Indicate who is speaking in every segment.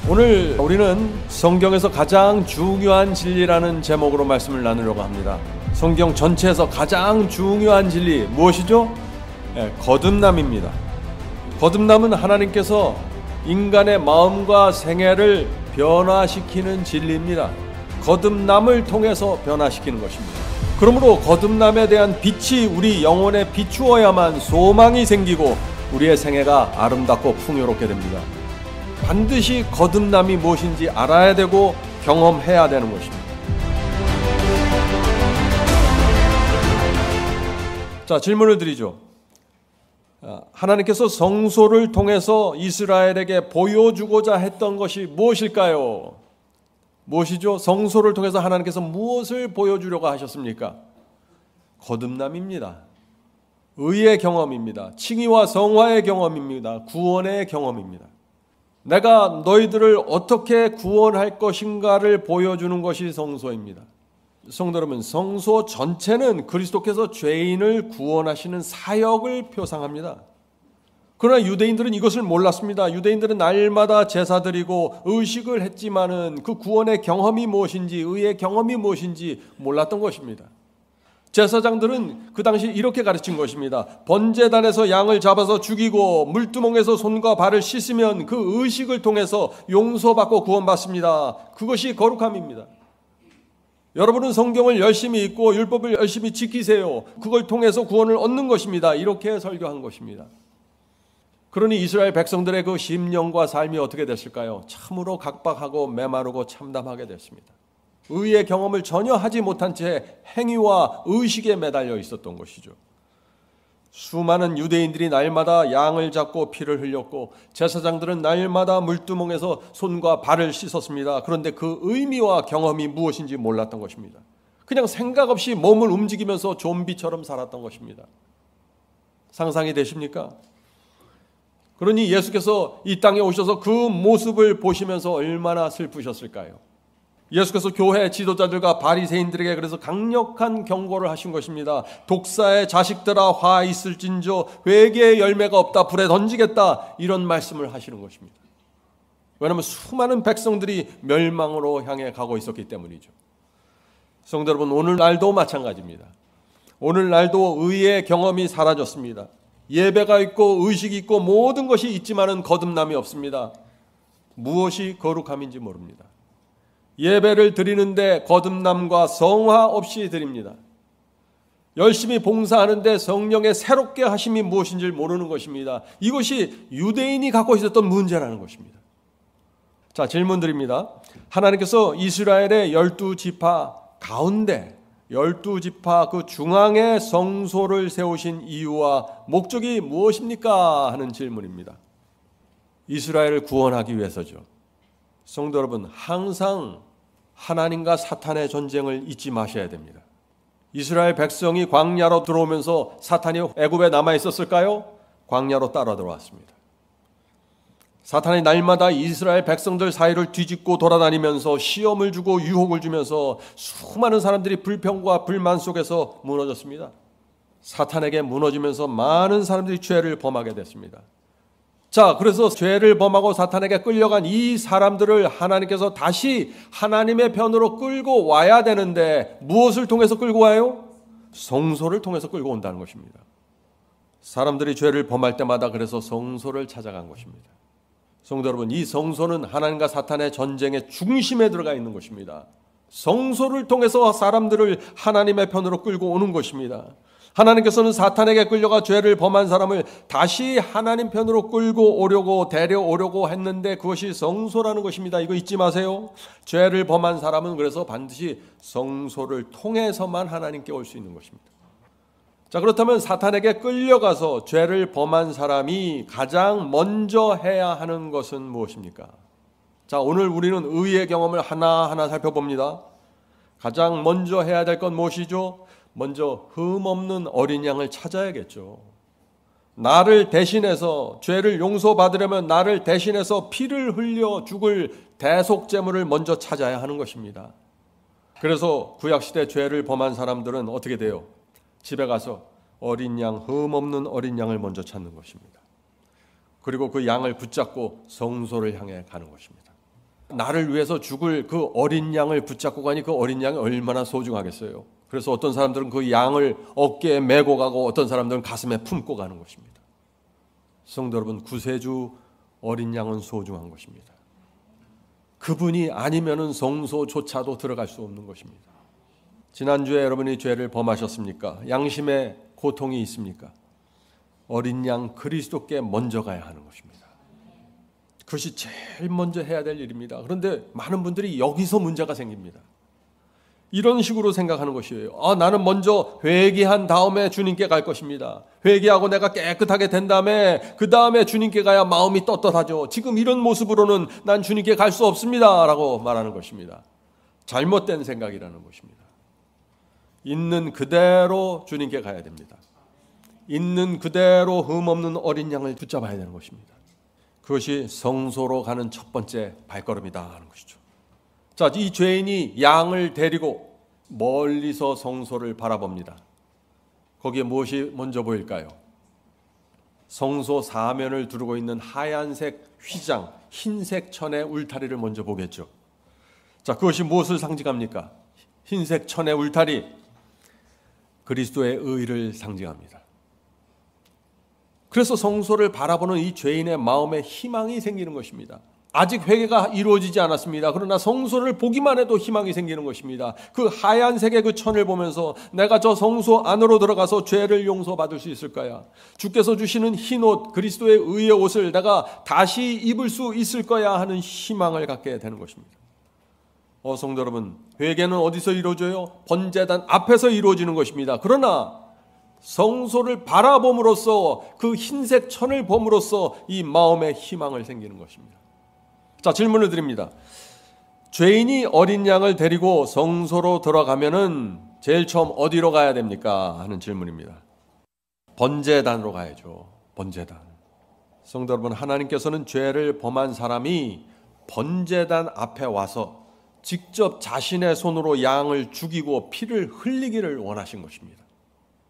Speaker 1: 오늘 우리는 성경에서 가장 중요한 진리라는 제목으로 말씀을 나누려고 합니다. 성경 전체에서 가장 중요한 진리 무엇이죠? 거듭남입니다. 거듭남은 하나님께서 인간의 마음과 생애를 변화시키는 진리입니다. 거듭남을 통해서 변화시키는 것입니다. 그러므로 거듭남에 대한 빛이 우리 영혼에 비추어야만 소망이 생기고 우리의 생애가 아름답고 풍요롭게 됩니다. 반드시 거듭남이 무엇인지 알아야 되고 경험해야 되는 것입니다. 자, 질문을 드리죠. 하나님께서 성소를 통해서 이스라엘에게 보여주고자 했던 것이 무엇일까요? 무엇이죠? 성소를 통해서 하나님께서 무엇을 보여주려고 하셨습니까? 거듭남입니다. 의의 경험입니다. 칭의와 성화의 경험입니다. 구원의 경험입니다. 내가 너희들을 어떻게 구원할 것인가를 보여주는 것이 성소입니다. 성도 여러분, 성소 전체는 그리스도께서 죄인을 구원하시는 사역을 표상합니다. 그러나 유대인들은 이것을 몰랐습니다. 유대인들은 날마다 제사 드리고 의식을 했지만은 그 구원의 경험이 무엇인지, 의의 경험이 무엇인지 몰랐던 것입니다. 제사장들은 그 당시 이렇게 가르친 것입니다. 번제단에서 양을 잡아서 죽이고 물두멍에서 손과 발을 씻으면 그 의식을 통해서 용서받고 구원받습니다. 그것이 거룩함입니다. 여러분은 성경을 열심히 읽고 율법을 열심히 지키세요. 그걸 통해서 구원을 얻는 것입니다. 이렇게 설교한 것입니다. 그러니 이스라엘 백성들의 그 심령과 삶이 어떻게 됐을까요? 참으로 각박하고 메마르고 참담하게 됐습니다. 의의 경험을 전혀 하지 못한 채 행위와 의식에 매달려 있었던 것이죠. 수많은 유대인들이 날마다 양을 잡고 피를 흘렸고 제사장들은 날마다 물두멍에서 손과 발을 씻었습니다. 그런데 그 의미와 경험이 무엇인지 몰랐던 것입니다. 그냥 생각 없이 몸을 움직이면서 좀비처럼 살았던 것입니다. 상상이 되십니까? 그러니 예수께서 이 땅에 오셔서 그 모습을 보시면서 얼마나 슬프셨을까요? 예수께서 교회 지도자들과 바리새인들에게 그래서 강력한 경고를 하신 것입니다. 독사의 자식들아 화 있을진저 회개의 열매가 없다 불에 던지겠다, 이런 말씀을 하시는 것입니다. 왜냐하면 수많은 백성들이 멸망으로 향해 가고 있었기 때문이죠. 성도 여러분, 오늘날도 마찬가지입니다. 오늘날도 의의 경험이 사라졌습니다. 예배가 있고 의식이 있고 모든 것이 있지만은 거듭남이 없습니다. 무엇이 거룩함인지 모릅니다. 예배를 드리는데 거듭남과 성화 없이 드립니다. 열심히 봉사하는데 성령의 새롭게 하심이 무엇인지 모르는 것입니다. 이것이 유대인이 갖고 있었던 문제라는 것입니다. 자, 질문 드립니다. 하나님께서 이스라엘의 12지파 가운데 12지파 그 중앙에 성소를 세우신 이유와 목적이 무엇입니까? 하는 질문입니다. 이스라엘을 구원하기 위해서죠. 성도 여러분, 항상 하나님과 사탄의 전쟁을 잊지 마셔야 됩니다. 이스라엘 백성이 광야로 들어오면서 사탄이 애굽에 남아 있었을까요? 광야로 따라 들어왔습니다. 사탄이 날마다 이스라엘 백성들 사이를 뒤집고 돌아다니면서 시험을 주고 유혹을 주면서 수많은 사람들이 불평과 불만 속에서 무너졌습니다. 사탄에게 무너지면서 많은 사람들이 죄를 범하게 됐습니다. 자, 그래서 죄를 범하고 사탄에게 끌려간 이 사람들을 하나님께서 다시 하나님의 편으로 끌고 와야 되는데 무엇을 통해서 끌고 와요? 성소를 통해서 끌고 온다는 것입니다. 사람들이 죄를 범할 때마다 그래서 성소를 찾아간 것입니다. 성도 여러분, 이 성소는 하나님과 사탄의 전쟁의 중심에 들어가 있는 것입니다. 성소를 통해서 사람들을 하나님의 편으로 끌고 오는 것입니다. 하나님께서는 사탄에게 끌려가 죄를 범한 사람을 다시 하나님 편으로 끌고 오려고 데려오려고 했는데 그것이 성소라는 것입니다. 이거 잊지 마세요. 죄를 범한 사람은 그래서 반드시 성소를 통해서만 하나님께 올 수 있는 것입니다. 자, 그렇다면 사탄에게 끌려가서 죄를 범한 사람이 가장 먼저 해야 하는 것은 무엇입니까? 자, 오늘 우리는 의의 경험을 하나하나 살펴봅니다. 가장 먼저 해야 될 건 무엇이죠? 먼저 흠없는 어린 양을 찾아야겠죠. 나를 대신해서 죄를 용서받으려면 나를 대신해서 피를 흘려 죽을 대속제물을 먼저 찾아야 하는 것입니다. 그래서 구약시대 죄를 범한 사람들은 어떻게 돼요? 집에 가서 어린 양, 흠없는 어린 양을 먼저 찾는 것입니다. 그리고 그 양을 붙잡고 성소를 향해 가는 것입니다. 나를 위해서 죽을 그 어린 양을 붙잡고 가니 그 어린 양이 얼마나 소중하겠어요. 그래서 어떤 사람들은 그 양을 어깨에 메고 가고 어떤 사람들은 가슴에 품고 가는 것입니다. 성도 여러분, 구세주 어린 양은 소중한 것입니다. 그분이 아니면은 성소조차도 들어갈 수 없는 것입니다. 지난주에 여러분이 죄를 범하셨습니까? 양심의 고통이 있습니까? 어린 양 그리스도께 먼저 가야 하는 것입니다. 그것이 제일 먼저 해야 될 일입니다. 그런데 많은 분들이 여기서 문제가 생깁니다. 이런 식으로 생각하는 것이에요. 나는 먼저 회개한 다음에 주님께 갈 것입니다. 회개하고 내가 깨끗하게 된 다음에 그 다음에 주님께 가야 마음이 떳떳하죠. 지금 이런 모습으로는 난 주님께 갈 수 없습니다 라고 말하는 것입니다. 잘못된 생각이라는 것입니다. 있는 그대로 주님께 가야 됩니다. 있는 그대로 흠없는 어린 양을 붙잡아야 되는 것입니다. 그것이 성소로 가는 첫 번째 발걸음이다 하는 것이죠. 자, 이 죄인이 양을 데리고 멀리서 성소를 바라봅니다. 거기에 무엇이 먼저 보일까요? 성소 사면을 두르고 있는 하얀색 휘장, 흰색 천의 울타리를 먼저 보겠죠. 자, 그것이 무엇을 상징합니까? 흰색 천의 울타리, 그리스도의 의를 상징합니다. 그래서 성소를 바라보는 이 죄인의 마음에 희망이 생기는 것입니다. 아직 회개가 이루어지지 않았습니다. 그러나 성소를 보기만 해도 희망이 생기는 것입니다. 그 하얀색의 그 천을 보면서 내가 저 성소 안으로 들어가서 죄를 용서받을 수 있을까요? 주께서 주시는 흰 옷, 그리스도의 의의 옷을 내가 다시 입을 수 있을 거야 하는 희망을 갖게 되는 것입니다. 성도 여러분, 회개는 어디서 이루어져요? 번제단 앞에서 이루어지는 것입니다. 그러나 성소를 바라봄으로써 그 흰색 천을 봄으로써 이 마음에 희망을 생기는 것입니다. 자, 질문을 드립니다. 죄인이 어린 양을 데리고 성소로 들어가면은 제일 처음 어디로 가야 됩니까? 하는 질문입니다. 번제단으로 가야죠. 번제단. 성도 여러분, 하나님께서는 죄를 범한 사람이 번제단 앞에 와서 직접 자신의 손으로 양을 죽이고 피를 흘리기를 원하신 것입니다.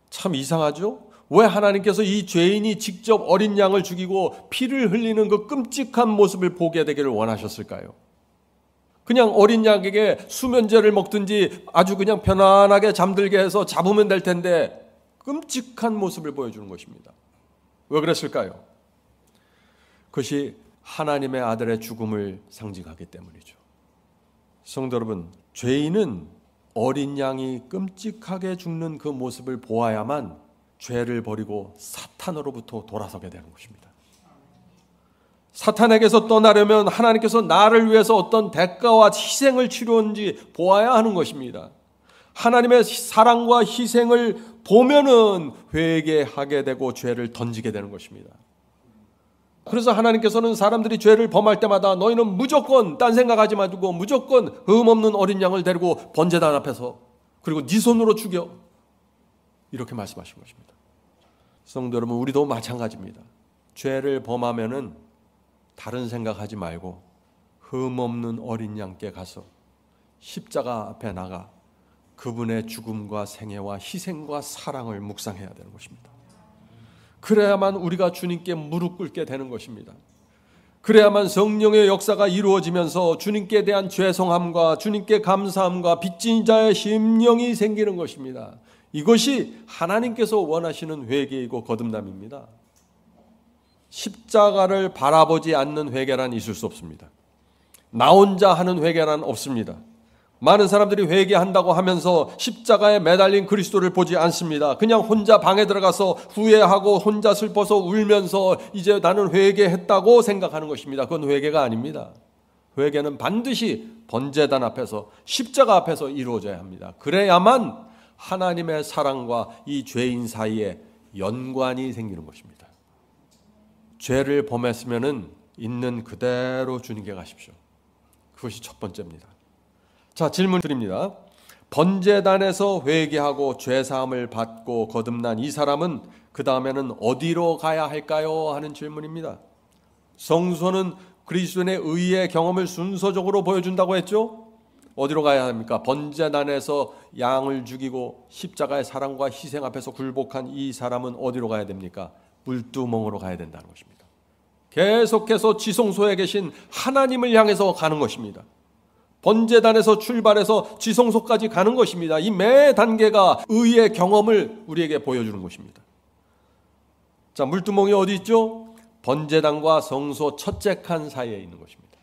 Speaker 1: 참 이상하죠? 왜 하나님께서 이 죄인이 직접 어린 양을 죽이고 피를 흘리는 그 끔찍한 모습을 보게 되기를 원하셨을까요? 그냥 어린 양에게 수면제를 먹든지 아주 그냥 편안하게 잠들게 해서 잡으면 될 텐데 끔찍한 모습을 보여주는 것입니다. 왜 그랬을까요? 그것이 하나님의 아들의 죽음을 상징하기 때문이죠. 성도 여러분, 죄인은 어린 양이 끔찍하게 죽는 그 모습을 보아야만 죄를 버리고 사탄으로부터 돌아서게 되는 것입니다. 사탄에게서 떠나려면 하나님께서 나를 위해서 어떤 대가와 희생을 치루었는지 보아야 하는 것입니다. 하나님의 사랑과 희생을 보면은 회개하게 되고 죄를 던지게 되는 것입니다. 그래서 하나님께서는 사람들이 죄를 범할 때마다 너희는 무조건 딴 생각하지 말고 무조건 흠없는 어린 양을 데리고 번제단 앞에서 그리고 네 손으로 죽여, 이렇게 말씀하신 것입니다. 성도 여러분, 우리도 마찬가지입니다. 죄를 범하면은 다른 생각하지 말고 흠없는 어린 양께 가서 십자가 앞에 나가 그분의 죽음과 생애와 희생과 사랑을 묵상해야 되는 것입니다. 그래야만 우리가 주님께 무릎 꿇게 되는 것입니다. 그래야만 성령의 역사가 이루어지면서 주님께 대한 죄송함과 주님께 감사함과 빚진 자의 심령이 생기는 것입니다. 이것이 하나님께서 원하시는 회개이고 거듭남입니다. 십자가를 바라보지 않는 회개란 있을 수 없습니다. 나 혼자 하는 회개란 없습니다. 많은 사람들이 회개한다고 하면서 십자가에 매달린 그리스도를 보지 않습니다. 그냥 혼자 방에 들어가서 후회하고 혼자 슬퍼서 울면서 이제 나는 회개했다고 생각하는 것입니다. 그건 회개가 아닙니다. 회개는 반드시 번제단 앞에서 십자가 앞에서 이루어져야 합니다. 그래야만 하나님의 사랑과 이 죄인 사이에 연관이 생기는 것입니다. 죄를 범했으면은 있는 그대로 주님께 가십시오. 그것이 첫 번째입니다. 자, 질문 드립니다. 번제단에서 회개하고 죄사함을 받고 거듭난 이 사람은 그 다음에는 어디로 가야 할까요? 하는 질문입니다. 성소는 그리스도의 의의 경험을 순서적으로 보여준다고 했죠? 어디로 가야 합니까? 번제단에서 양을 죽이고 십자가의 사랑과 희생 앞에서 굴복한 이 사람은 어디로 가야 됩니까? 물두멍으로 가야 된다는 것입니다. 계속해서 지성소에 계신 하나님을 향해서 가는 것입니다. 번제단에서 출발해서 지성소까지 가는 것입니다. 이 매 단계가 의의 경험을 우리에게 보여주는 것입니다. 자, 물두멍이 어디 있죠? 번제단과 성소 첫째 칸 사이에 있는 것입니다.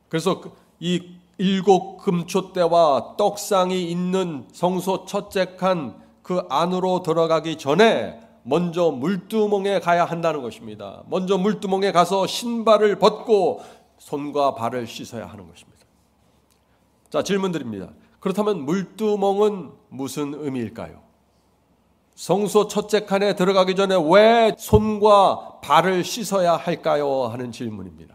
Speaker 1: 그래서 이 7 금초대와 떡상이 있는 성소 첫째 칸 그 안으로 들어가기 전에 먼저 물두멍에 가야 한다는 것입니다. 먼저 물두멍에 가서 신발을 벗고 손과 발을 씻어야 하는 것입니다. 자, 질문 드립니다. 그렇다면 물두멍은 무슨 의미일까요? 성소 첫째 칸에 들어가기 전에 왜 손과 발을 씻어야 할까요? 하는 질문입니다.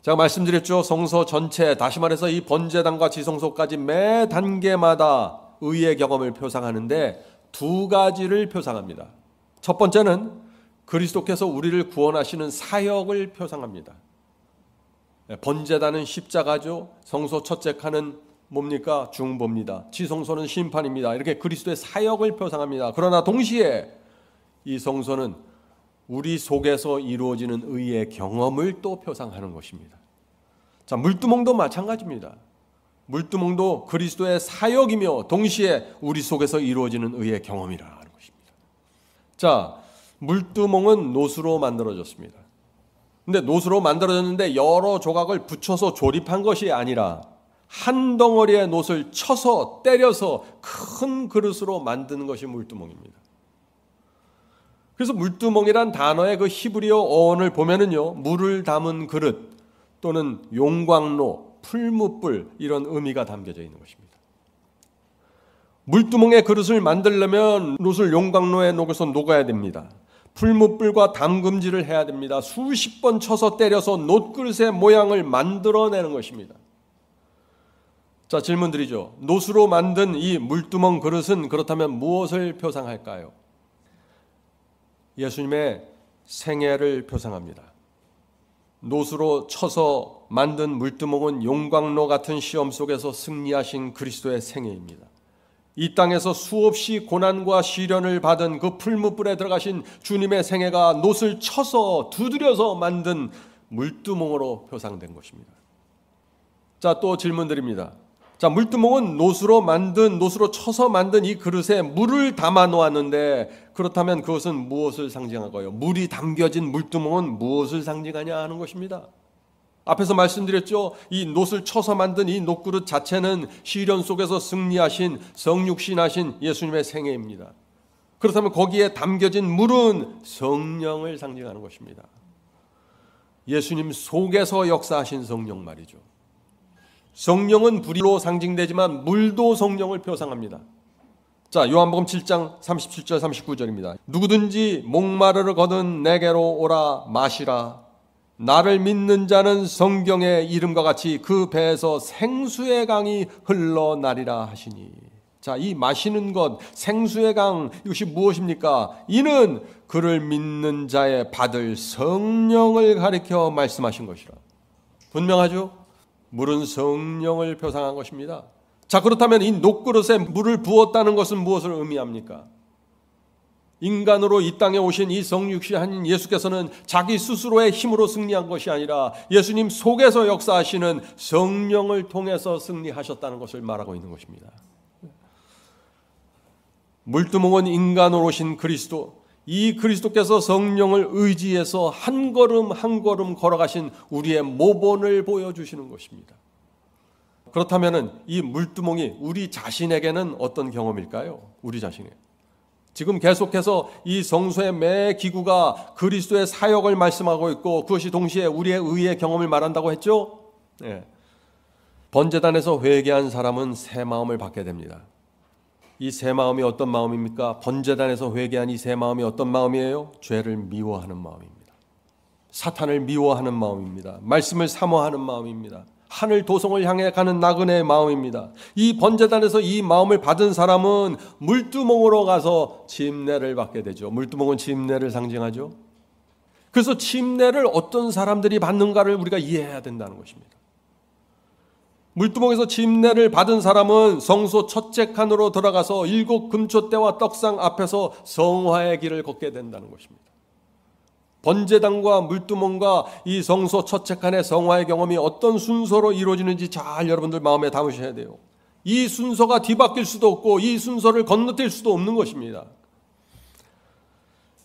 Speaker 1: 제가 말씀드렸죠. 성소 전체, 다시 말해서 이 번제단과 지성소까지 매 단계마다 의의 경험을 표상하는데 두 가지를 표상합니다. 첫 번째는 그리스도께서 우리를 구원하시는 사역을 표상합니다. 번제단은 십자가죠. 성소 첫째 칸은 뭡니까? 중보입니다. 지성소는 심판입니다. 이렇게 그리스도의 사역을 표상합니다. 그러나 동시에 이 성소는 우리 속에서 이루어지는 의의 경험을 또 표상하는 것입니다. 자, 물두멍도 마찬가지입니다. 물두멍도 그리스도의 사역이며 동시에 우리 속에서 이루어지는 의의 경험이라는 것입니다. 자, 물두멍은 노수로 만들어졌습니다. 근데 노수로 만들어졌는데 여러 조각을 붙여서 조립한 것이 아니라 한 덩어리의 놋을 쳐서 때려서 큰 그릇으로 만드는 것이 물두멍입니다. 그래서 물두멍이란 단어의 그 히브리어 어원을 보면은요, 물을 담은 그릇 또는 용광로, 풀무불 이런 의미가 담겨져 있는 것입니다. 물두멍의 그릇을 만들려면 놋을 용광로에 녹여서 녹아야 됩니다. 풀무불과 담금질을 해야 됩니다. 수십 번 쳐서 때려서 놋그릇의 모양을 만들어내는 것입니다. 자, 질문 드리죠. 놋으로 만든 이 물두멍 그릇은 그렇다면 무엇을 표상할까요? 예수님의 생애를 표상합니다. 놋으로 쳐서 만든 물두멍은 용광로 같은 시험 속에서 승리하신 그리스도의 생애입니다. 이 땅에서 수없이 고난과 시련을 받은 그 풀무불에 들어가신 주님의 생애가 놋을 쳐서 두드려서 만든 물두멍으로 표상된 것입니다. 자, 또 질문 드립니다. 자, 물두멍은 놋으로 쳐서 만든 이 그릇에 물을 담아 놓았는데 그렇다면 그것은 무엇을 상징하고요? 물이 담겨진 물두멍은 무엇을 상징하냐 하는 것입니다. 앞에서 말씀드렸죠. 이 놋을 쳐서 만든 이 놋그릇 자체는 시련 속에서 승리하신 성육신하신 예수님의 생애입니다. 그렇다면 거기에 담겨진 물은 성령을 상징하는 것입니다. 예수님 속에서 역사하신 성령 말이죠. 성령은 불로 상징되지만 물도 성령을 표상합니다. 요한복음 7장 37절 39절입니다. 누구든지 목마르거든 내게로 오라 마시라. 나를 믿는 자는 성경의 이름과 같이 그 배에서 생수의 강이 흘러나리라 하시니. 자, 이 마시는 것, 생수의 강, 이것이 무엇입니까? 이는 그를 믿는 자의 받을 성령을 가리켜 말씀하신 것이라. 분명하죠? 물은 성령을 표상한 것입니다. 자, 그렇다면 이 놋그릇에 물을 부었다는 것은 무엇을 의미합니까? 인간으로 이 땅에 오신 이 성육신하신 예수께서는 자기 스스로의 힘으로 승리한 것이 아니라 예수님 속에서 역사하시는 성령을 통해서 승리하셨다는 것을 말하고 있는 것입니다. 물두멍은 인간으로 오신 그리스도, 이 그리스도께서 성령을 의지해서 한 걸음 한 걸음 걸어가신 우리의 모본을 보여주시는 것입니다. 그렇다면 이 물두멍이 우리 자신에게는 어떤 경험일까요? 우리 자신에. 지금 계속해서 이 성소의 매 기구가 그리스도의 사역을 말씀하고 있고 그것이 동시에 우리의 의의 경험을 말한다고 했죠? 네. 번제단에서 회개한 사람은 새 마음을 받게 됩니다. 이 새 마음이 어떤 마음입니까? 번제단에서 회개한 이 새 마음이 어떤 마음이에요? 죄를 미워하는 마음입니다. 사탄을 미워하는 마음입니다. 말씀을 사모하는 마음입니다. 하늘 도성을 향해 가는 나그네의 마음입니다. 이 번제단에서 이 마음을 받은 사람은 물두멍으로 가서 침례를 받게 되죠. 물두멍은 침례를 상징하죠. 그래서 침례를 어떤 사람들이 받는가를 우리가 이해해야 된다는 것입니다. 물두멍에서 침례를 받은 사람은 성소 첫째 칸으로 들어가서 7 금초대와 떡상 앞에서 성화의 길을 걷게 된다는 것입니다. 번제단과 물두멍과 이 성소 첫째 칸의 성화의 경험이 어떤 순서로 이루어지는지 잘 여러분들 마음에 담으셔야 돼요. 이 순서가 뒤바뀔 수도 없고 이 순서를 건너뛸 수도 없는 것입니다.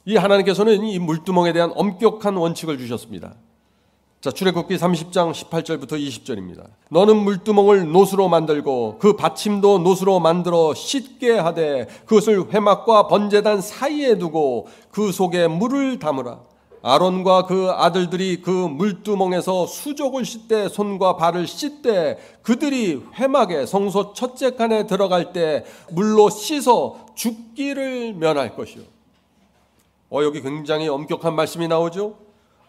Speaker 1: 이 하나님께서는 이 물두멍에 대한 엄격한 원칙을 주셨습니다. 자, 출애굽기 30장 18절부터 20절입니다. 너는 물두멍을 노수로 만들고 그 받침도 노수로 만들어 씻게 하되 그것을 회막과 번제단 사이에 두고 그 속에 물을 담으라. 아론과 그 아들들이 그 물두멍에서 수족을 씻되 손과 발을 씻되 그들이 회막에 성소 첫째 칸에 들어갈 때 물로 씻어 죽기를 면할 것이요. 여기 굉장히 엄격한 말씀이 나오죠.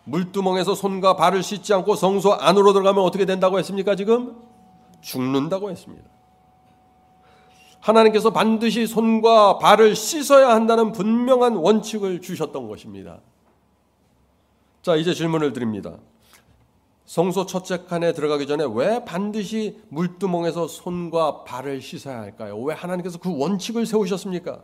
Speaker 1: 물두멍에서 손과 발을 씻지 않고 성소 안으로 들어가면 어떻게 된다고 했습니까? 지금 죽는다고 했습니다. 하나님께서 반드시 손과 발을 씻어야 한다는 분명한 원칙을 주셨던 것입니다. 자, 이제 질문을 드립니다. 성소 첫째 칸에 들어가기 전에 왜 반드시 물두멍에서 손과 발을 씻어야 할까요? 왜 하나님께서 그 원칙을 세우셨습니까?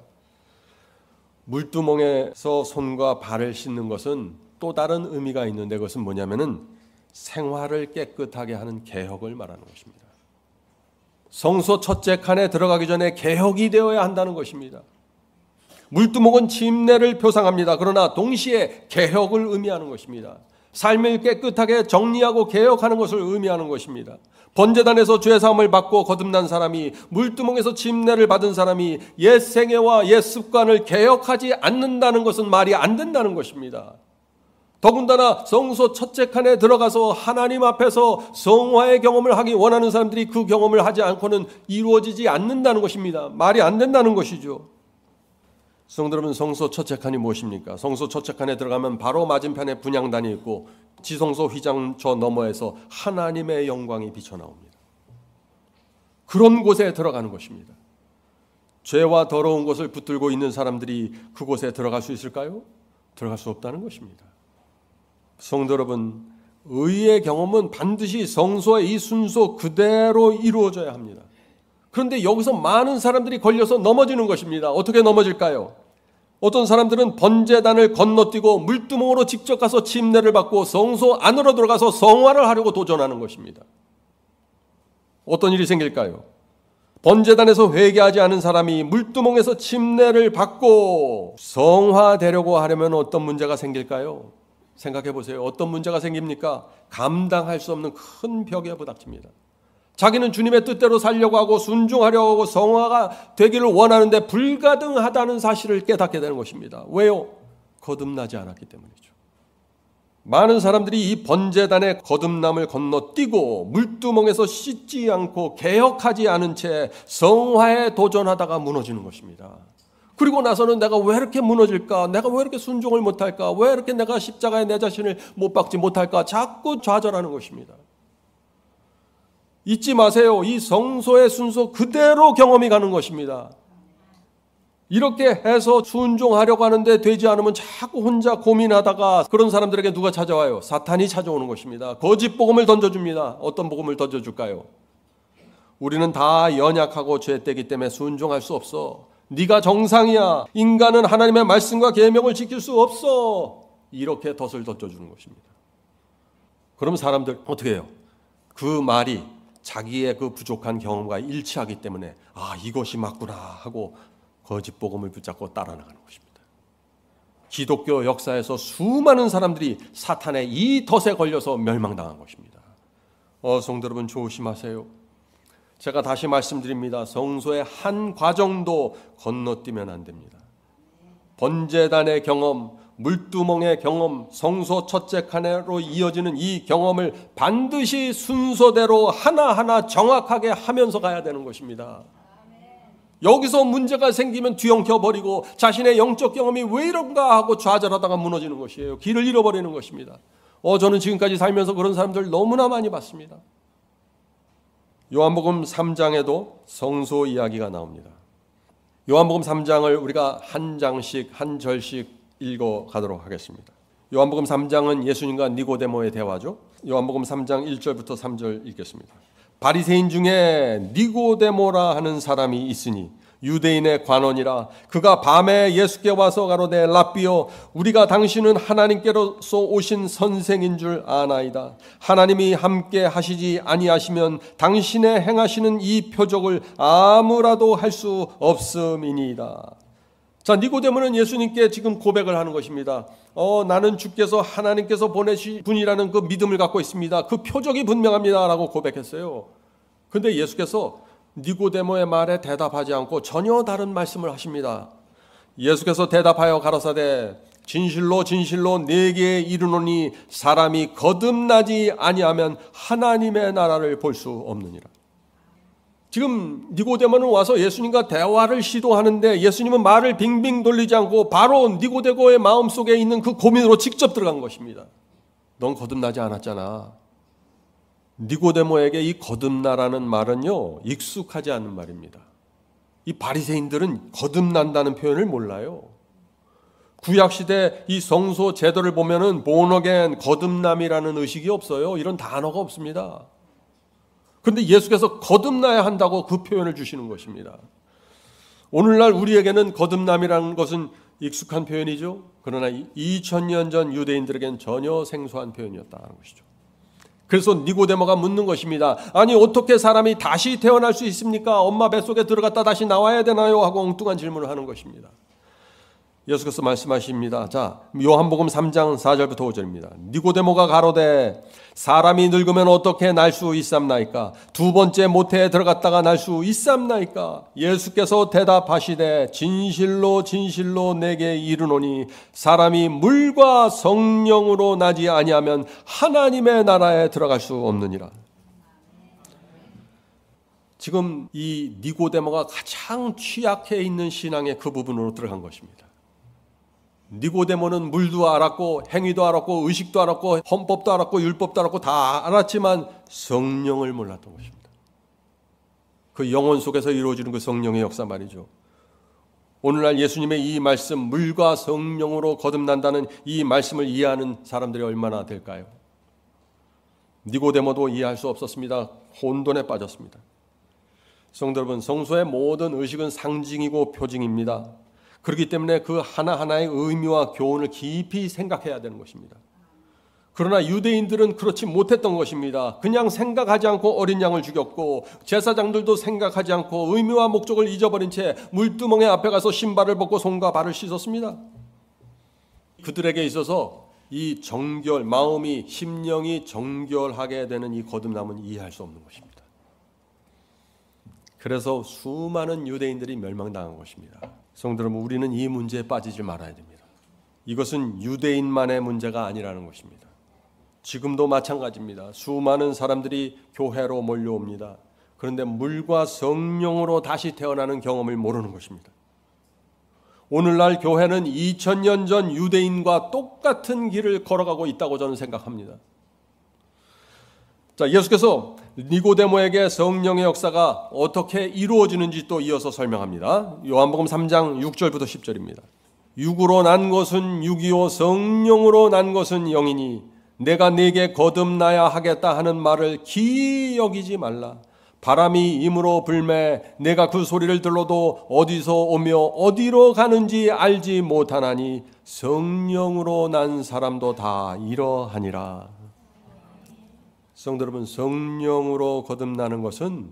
Speaker 1: 물두멍에서 손과 발을 씻는 것은 또 다른 의미가 있는데 그것은 뭐냐면은 생활을 깨끗하게 하는 개혁을 말하는 것입니다. 성소 첫째 칸에 들어가기 전에 개혁이 되어야 한다는 것입니다. 물두멍은 침례를 표상합니다. 그러나 동시에 개혁을 의미하는 것입니다. 삶을 깨끗하게 정리하고 개혁하는 것을 의미하는 것입니다. 번제단에서 죄사함을 받고 거듭난 사람이 물두멍에서 침례를 받은 사람이 옛 생애와 옛 습관을 개혁하지 않는다는 것은 말이 안 된다는 것입니다. 더군다나 성소 첫째 칸에 들어가서 하나님 앞에서 성화의 경험을 하기 원하는 사람들이 그 경험을 하지 않고는 이루어지지 않는다는 것입니다. 말이 안 된다는 것이죠. 성도 여러분, 성소 첫째 칸이 무엇입니까? 성소 첫째 칸에 들어가면 바로 맞은편에 분향단이 있고 지성소 휘장 저 너머에서 하나님의 영광이 비쳐나옵니다. 그런 곳에 들어가는 것입니다. 죄와 더러운 것을 붙들고 있는 사람들이 그곳에 들어갈 수 있을까요? 들어갈 수 없다는 것입니다. 성도 여러분, 의의 경험은 반드시 성소의 이 순서 그대로 이루어져야 합니다. 그런데 여기서 많은 사람들이 걸려서 넘어지는 것입니다. 어떻게 넘어질까요? 어떤 사람들은 번제단을 건너뛰고 물두멍으로 직접 가서 침례를 받고 성소 안으로 들어가서 성화를 하려고 도전하는 것입니다. 어떤 일이 생길까요? 번제단에서 회개하지 않은 사람이 물두멍에서 침례를 받고 성화되려고 하려면 어떤 문제가 생길까요? 생각해 보세요. 어떤 문제가 생깁니까? 감당할 수 없는 큰 벽에 부닥칩니다. 자기는 주님의 뜻대로 살려고 하고 순종하려고 하고 성화가 되기를 원하는데 불가능하다는 사실을 깨닫게 되는 것입니다. 왜요? 거듭나지 않았기 때문이죠. 많은 사람들이 이 번제단의 거듭남을 건너뛰고 물두멍에서 씻지 않고 개혁하지 않은 채 성화에 도전하다가 무너지는 것입니다. 그리고 나서는 내가 왜 이렇게 무너질까? 내가 왜 이렇게 순종을 못할까? 왜 이렇게 내가 십자가에 내 자신을 못 박지 못할까? 자꾸 좌절하는 것입니다. 잊지 마세요. 이 성소의 순서 그대로 경험이 가는 것입니다. 이렇게 해서 순종하려고 하는데 되지 않으면 자꾸 혼자 고민하다가 그런 사람들에게 누가 찾아와요? 사탄이 찾아오는 것입니다. 거짓 복음을 던져줍니다. 어떤 복음을 던져줄까요? 우리는 다 연약하고 죄되기 때문에 순종할 수 없어. 네가 정상이야. 인간은 하나님의 말씀과 계명을 지킬 수 없어. 이렇게 덫을 던져주는 것입니다. 그럼 사람들 어떻게 해요? 그 말이 자기의 그 부족한 경험과 일치하기 때문에 이것이 맞구나 하고 거짓 복음을 붙잡고 따라 나가는 것입니다. 기독교 역사에서 수많은 사람들이 사탄의 이 덫에 걸려서 멸망당한 것입니다. 성도 여러분, 조심하세요. 제가 다시 말씀드립니다. 성소의 한 과정도 건너뛰면 안 됩니다. 번제단의 경험, 물두멍의 경험, 성소 첫째 칸으로 이어지는 이 경험을 반드시 순서대로 하나하나 정확하게 하면서 가야 되는 것입니다. 여기서 문제가 생기면 뒤엉켜버리고 자신의 영적 경험이 왜 이런가 하고 좌절하다가 무너지는 것이에요. 길을 잃어버리는 것입니다. 저는 지금까지 살면서 그런 사람들 너무나 많이 봤습니다. 요한복음 3장에도 성소 이야기가 나옵니다. 요한복음 3장을 우리가 한 장씩 한 절씩 읽어 가도록 하겠습니다. 요한복음 3장은 예수님과 니고데모의 대화죠. 요한복음 3장 1절부터 3절 읽겠습니다. 바리새인 중에 니고데모라 하는 사람이 있으니 유대인의 관원이라. 그가 밤에 예수께 와서 가로되 랍비여 우리가 당신은 하나님께로서 오신 선생인 줄 아나이다. 하나님이 함께 하시지 아니하시면 당신의 행하시는 이 표적을 아무라도 할 수 없음이니이다. 자, 니고데모는 예수님께 지금 고백을 하는 것입니다. 나는 주께서 하나님께서 보내신 분이라는 그 믿음을 갖고 있습니다. 그 표적이 분명합니다 라고 고백했어요. 근데 예수께서 니고데모의 말에 대답하지 않고 전혀 다른 말씀을 하십니다. 예수께서 대답하여 가라사대 진실로 진실로 내게 이르노니 사람이 거듭나지 아니하면 하나님의 나라를 볼 수 없느니라. 지금 니고데모는 와서 예수님과 대화를 시도하는데 예수님은 말을 빙빙 돌리지 않고 바로 니고데모의 마음속에 있는 그 고민으로 직접 들어간 것입니다. 넌 거듭나지 않았잖아. 니고데모에게 이 거듭나라는 말은요, 익숙하지 않은 말입니다. 이 바리새인들은 거듭난다는 표현을 몰라요. 구약시대 이 성소 제도를 보면은 born again, 거듭남이라는 의식이 없어요. 이런 단어가 없습니다. 그런데 예수께서 거듭나야 한다고 그 표현을 주시는 것입니다. 오늘날 우리에게는 거듭남이라는 것은 익숙한 표현이죠. 그러나 2000년 전 유대인들에겐 전혀 생소한 표현이었다는 것이죠. 그래서 니고데모가 묻는 것입니다. 아니 어떻게 사람이 다시 태어날 수 있습니까? 엄마 뱃속에 들어갔다 다시 나와야 되나요? 하고 엉뚱한 질문을 하는 것입니다. 예수께서 말씀하십니다. 자, 요한복음 3장 4절부터 5절입니다. 니고데모가 가로되 사람이 늙으면 어떻게 날 수 있삼나이까? 두 번째 모태에 들어갔다가 날 수 있삼나이까? 예수께서 대답하시되 진실로 진실로 내게 이르노니 사람이 물과 성령으로 나지 아니하면 하나님의 나라에 들어갈 수 없느니라. 지금 이 니고데모가 가장 취약해 있는 신앙의 그 부분으로 들어간 것입니다. 니고데모는 물도 알았고 행위도 알았고 의식도 알았고 헌법도 알았고 율법도 알았고 다 알았지만 성령을 몰랐던 것입니다. 그 영혼 속에서 이루어지는 그 성령의 역사 말이죠. 오늘날 예수님의 이 말씀, 물과 성령으로 거듭난다는 이 말씀을 이해하는 사람들이 얼마나 될까요? 니고데모도 이해할 수 없었습니다. 혼돈에 빠졌습니다. 성도 여러분, 성소의 모든 의식은 상징이고 표징입니다. 그렇기 때문에 그 하나하나의 의미와 교훈을 깊이 생각해야 되는 것입니다. 그러나 유대인들은 그렇지 못했던 것입니다. 그냥 생각하지 않고 어린 양을 죽였고 제사장들도 생각하지 않고 의미와 목적을 잊어버린 채 물두멍에 앞에 가서 신발을 벗고 손과 발을 씻었습니다. 그들에게 있어서 이 정결, 마음이 심령이 정결하게 되는 이 거듭남은 이해할 수 없는 것입니다. 그래서 수많은 유대인들이 멸망당한 것입니다. 성도 여러분, 우리는 이 문제에 빠지지 말아야 됩니다. 이것은 유대인만의 문제가 아니라는 것입니다. 지금도 마찬가지입니다. 수많은 사람들이 교회로 몰려옵니다. 그런데 물과 성령으로 다시 태어나는 경험을 모르는 것입니다. 오늘날 교회는 2000년 전 유대인과 똑같은 길을 걸어가고 있다고 저는 생각합니다. 자, 예수께서 니고데모에게 성령의 역사가 어떻게 이루어지는지 또 이어서 설명합니다. 요한복음 3장 6절부터 10절입니다. 육으로 난 것은 육이요 성령으로 난 것은 영이니 내가 네게 거듭나야 하겠다 하는 말을 기이 여기지 말라. 바람이 임으로 불매 내가 그 소리를 들어도 어디서 오며 어디로 가는지 알지 못하나니 성령으로 난 사람도 다 이러하니라. 성도 여러분, 성령으로 거듭나는 것은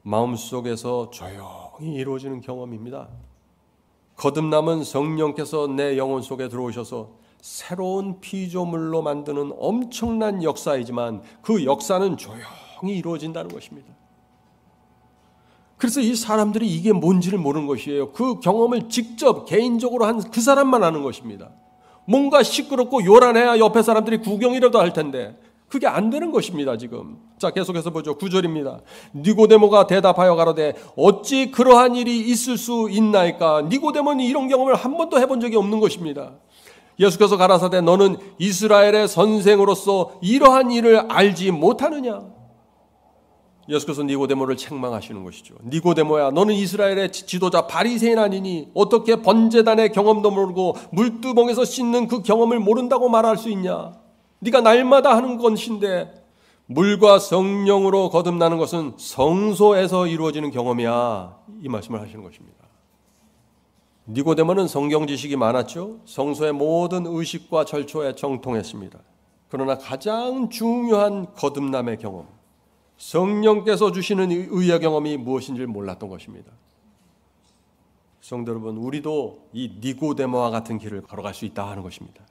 Speaker 1: 마음속에서 조용히 이루어지는 경험입니다. 거듭남은 성령께서 내 영혼 속에 들어오셔서 새로운 피조물로 만드는 엄청난 역사이지만 그 역사는 조용히 이루어진다는 것입니다. 그래서 이 사람들이 이게 뭔지를 모르는 것이에요. 그 경험을 직접 개인적으로 한 그 사람만 아는 것입니다. 뭔가 시끄럽고 요란해야 옆에 사람들이 구경이라도 할 텐데 그게 안 되는 것입니다. 지금. 자, 계속해서 보죠. 9절입니다. 니고데모가 대답하여 가로되 어찌 그러한 일이 있을 수 있나이까? 니고데모는 이런 경험을 한 번도 해본 적이 없는 것입니다. 예수께서 가라사대 너는 이스라엘의 선생으로서 이러한 일을 알지 못하느냐? 예수께서 니고데모를 책망하시는 것이죠. 니고데모야, 너는 이스라엘의 지도자 바리새인 아니니 어떻게 번제단의 경험도 모르고 물두멍에서 씻는 그 경험을 모른다고 말할 수 있냐? 네가 날마다 하는 것인데 물과 성령으로 거듭나는 것은 성소에서 이루어지는 경험이야. 이 말씀을 하시는 것입니다. 니고데모는 성경 지식이 많았죠. 성소의 모든 의식과 절초에 정통했습니다. 그러나 가장 중요한 거듭남의 경험, 성령께서 주시는 의의 경험이 무엇인지를 몰랐던 것입니다. 성도 여러분, 우리도 이 니고데모와 같은 길을 걸어갈 수 있다 하는 것입니다.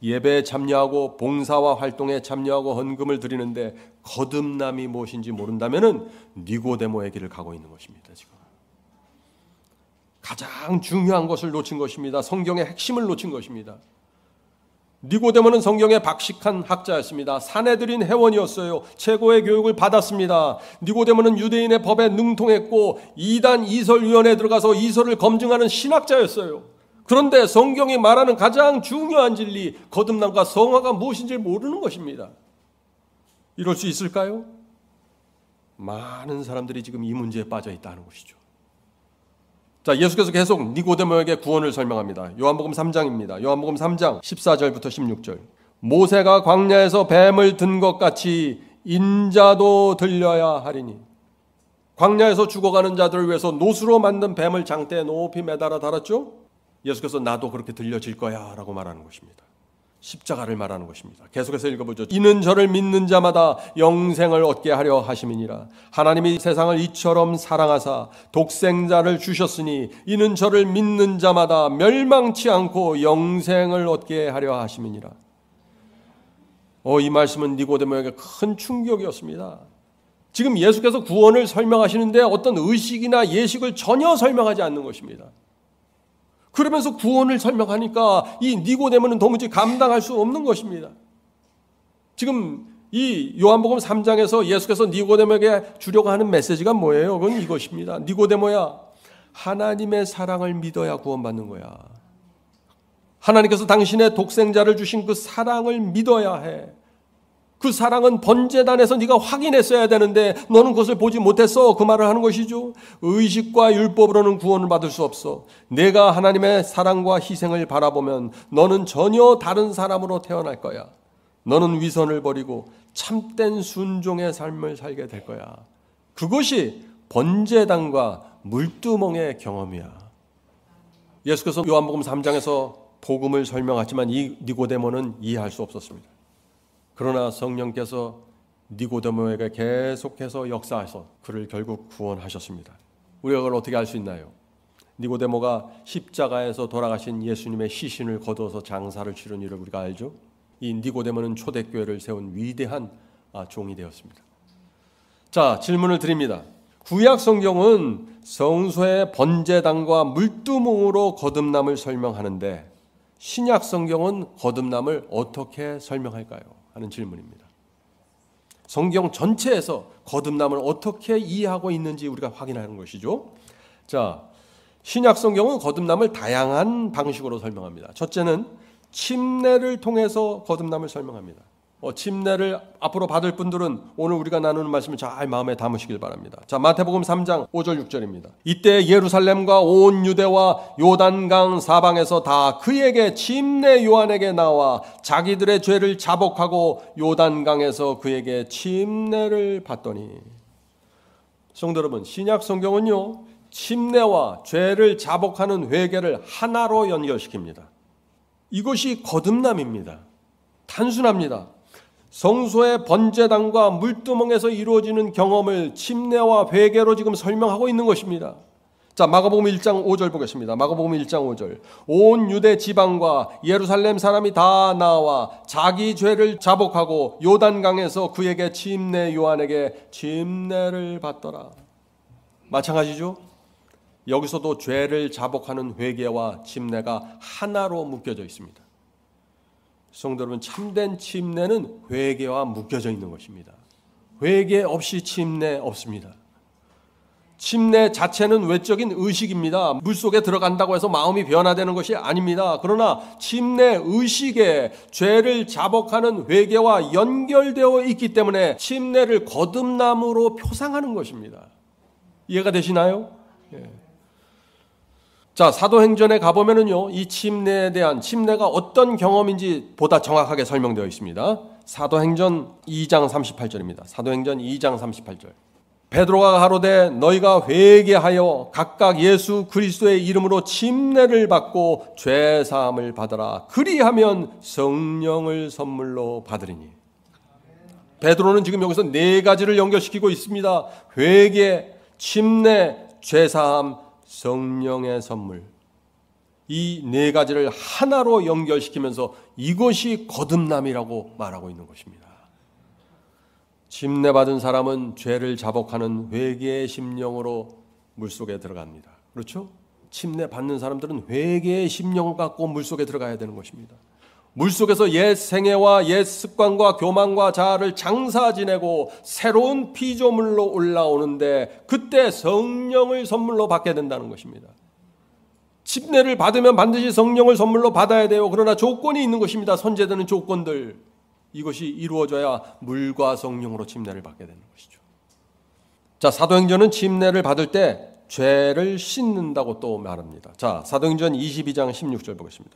Speaker 1: 예배에 참여하고 봉사와 활동에 참여하고 헌금을 드리는데 거듭남이 무엇인지 모른다면 니고데모의 길을 가고 있는 것입니다. 지금 가장 중요한 것을 놓친 것입니다. 성경의 핵심을 놓친 것입니다. 니고데모는 성경의 박식한 학자였습니다. 사내들인 회원이었어요. 최고의 교육을 받았습니다. 니고데모는 유대인의 법에 능통했고 이단 이설위원회에 들어가서 이설을 검증하는 신학자였어요. 그런데 성경이 말하는 가장 중요한 진리, 거듭남과 성화가 무엇인지 모르는 것입니다. 이럴 수 있을까요? 많은 사람들이 지금 이 문제에 빠져 있다는 것이죠. 자, 예수께서 계속 니고데모에게 구원을 설명합니다. 요한복음 3장입니다. 요한복음 3장 14절부터 16절. 모세가 광야에서 뱀을 든 것 같이 인자도 들려야 하리니. 광야에서 죽어가는 자들을 위해서 노수로 만든 뱀을 장대에 높이 매달아 달았죠. 예수께서 나도 그렇게 들려질 거야 라고 말하는 것입니다. 십자가를 말하는 것입니다. 계속해서 읽어보죠. 이는 저를 믿는 자마다 영생을 얻게 하려 하심이니라. 하나님이 세상을 이처럼 사랑하사 독생자를 주셨으니 이는 저를 믿는 자마다 멸망치 않고 영생을 얻게 하려 하심이니라. 이 말씀은 니고데모에게 큰 충격이었습니다. 지금 예수께서 구원을 설명하시는데 어떤 의식이나 예식을 전혀 설명하지 않는 것입니다. 그러면서 구원을 설명하니까 이 니고데모는 도무지 감당할 수 없는 것입니다. 지금 이 요한복음 3장에서 예수께서 니고데모에게 주려고 하는 메시지가 뭐예요? 그건 이것입니다. 니고데모야, 하나님의 사랑을 믿어야 구원받는 거야. 하나님께서 당신의 독생자를 주신 그 사랑을 믿어야 해. 그 사랑은 번제단에서 네가 확인했어야 되는데 너는 그것을 보지 못했어. 그 말을 하는 것이죠. 의식과 율법으로는 구원을 받을 수 없어. 내가 하나님의 사랑과 희생을 바라보면 너는 전혀 다른 사람으로 태어날 거야. 너는 위선을 버리고 참된 순종의 삶을 살게 될 거야. 그것이 번제단과 물두멍의 경험이야. 예수께서 요한복음 3장에서 복음을 설명하지만 이 니고데모는 이해할 수 없었습니다. 그러나 성령께서 니고데모에게 계속해서 역사해서 그를 결국 구원하셨습니다. 우리가 그걸 어떻게 알 수 있나요? 니고데모가 십자가에서 돌아가신 예수님의 시신을 거두어서 장사를 치른 일을 우리가 알죠. 이 니고데모는 초대교회를 세운 위대한 종이 되었습니다. 자, 질문을 드립니다. 구약 성경은 성소의 번제단과 물두멍으로 거듭남을 설명하는데 신약 성경은 거듭남을 어떻게 설명할까요? 하는 질문입니다. 성경 전체에서 거듭남을 어떻게 이해하고 있는지 우리가 확인하는 것이죠. 자, 신약 성경은 거듭남을 다양한 방식으로 설명합니다. 첫째는 침례를 통해서 거듭남을 설명합니다. 침례를 앞으로 받을 분들은 오늘 우리가 나누는 말씀을 잘 마음에 담으시길 바랍니다. 자, 마태복음 3장 5절 6절입니다. 이때 예루살렘과 온 유대와 요단강 사방에서 다 그에게 침례 요한에게 나와 자기들의 죄를 자복하고 요단강에서 그에게 침례를 받더니. 성도 여러분, 신약 성경은요, 침례와 죄를 자복하는 회개를 하나로 연결시킵니다. 이것이 거듭남입니다. 단순합니다. 성소의 번제단과 물두멍에서 이루어지는 경험을 침례와 회개로 지금 설명하고 있는 것입니다. 자, 마가복음 1장 5절 보겠습니다. 마가복음 1장 5절. 온 유대 지방과 예루살렘 사람이 다 나와 자기 죄를 자복하고 요단강에서 그에게 침례 요한에게 침례를 받더라. 마찬가지죠. 여기서도 죄를 자복하는 회개와 침례가 하나로 묶여져 있습니다. 성도 여러분, 참된 침례는 회개와 묶여져 있는 것입니다. 회개 없이 침례 없습니다. 침례 자체는 외적인 의식입니다. 물속에 들어간다고 해서 마음이 변화되는 것이 아닙니다. 그러나 침례 의식에 죄를 자복하는 회개와 연결되어 있기 때문에 침례를 거듭남으로 표상하는 것입니다. 이해가 되시나요? 예. 자, 사도행전에 가보면은요, 이 침례에 대한, 침례가 어떤 경험인지 보다 정확하게 설명되어 있습니다. 사도행전 2장 38절입니다. 사도행전 2장 38절. 베드로가 가로되 너희가 회개하여 각각 예수 그리스도의 이름으로 침례를 받고 죄 사함을 받으라. 그리하면 성령을 선물로 받으리니. 베드로는 지금 여기서 네 가지를 연결시키고 있습니다. 회개, 침례, 죄 사함, 성령의 선물. 이 네 가지를 하나로 연결시키면서 이것이 거듭남이라고 말하고 있는 것입니다. 침례받은 사람은 죄를 자복하는 회개의 심령으로 물속에 들어갑니다. 그렇죠? 침례받는 사람들은 회개의 심령을 갖고 물속에 들어가야 되는 것입니다. 물속에서 옛 생애와 옛 습관과 교만과 자아를 장사 지내고 새로운 피조물로 올라오는데 그때 성령을 선물로 받게 된다는 것입니다. 침례를 받으면 반드시 성령을 선물로 받아야 돼요. 그러나 조건이 있는 것입니다. 선제되는 조건들. 이것이 이루어져야 물과 성령으로 침례를 받게 되는 것이죠. 자, 사도행전은 침례를 받을 때 죄를 씻는다고 또 말합니다. 자, 사도행전 22장 16절 보겠습니다.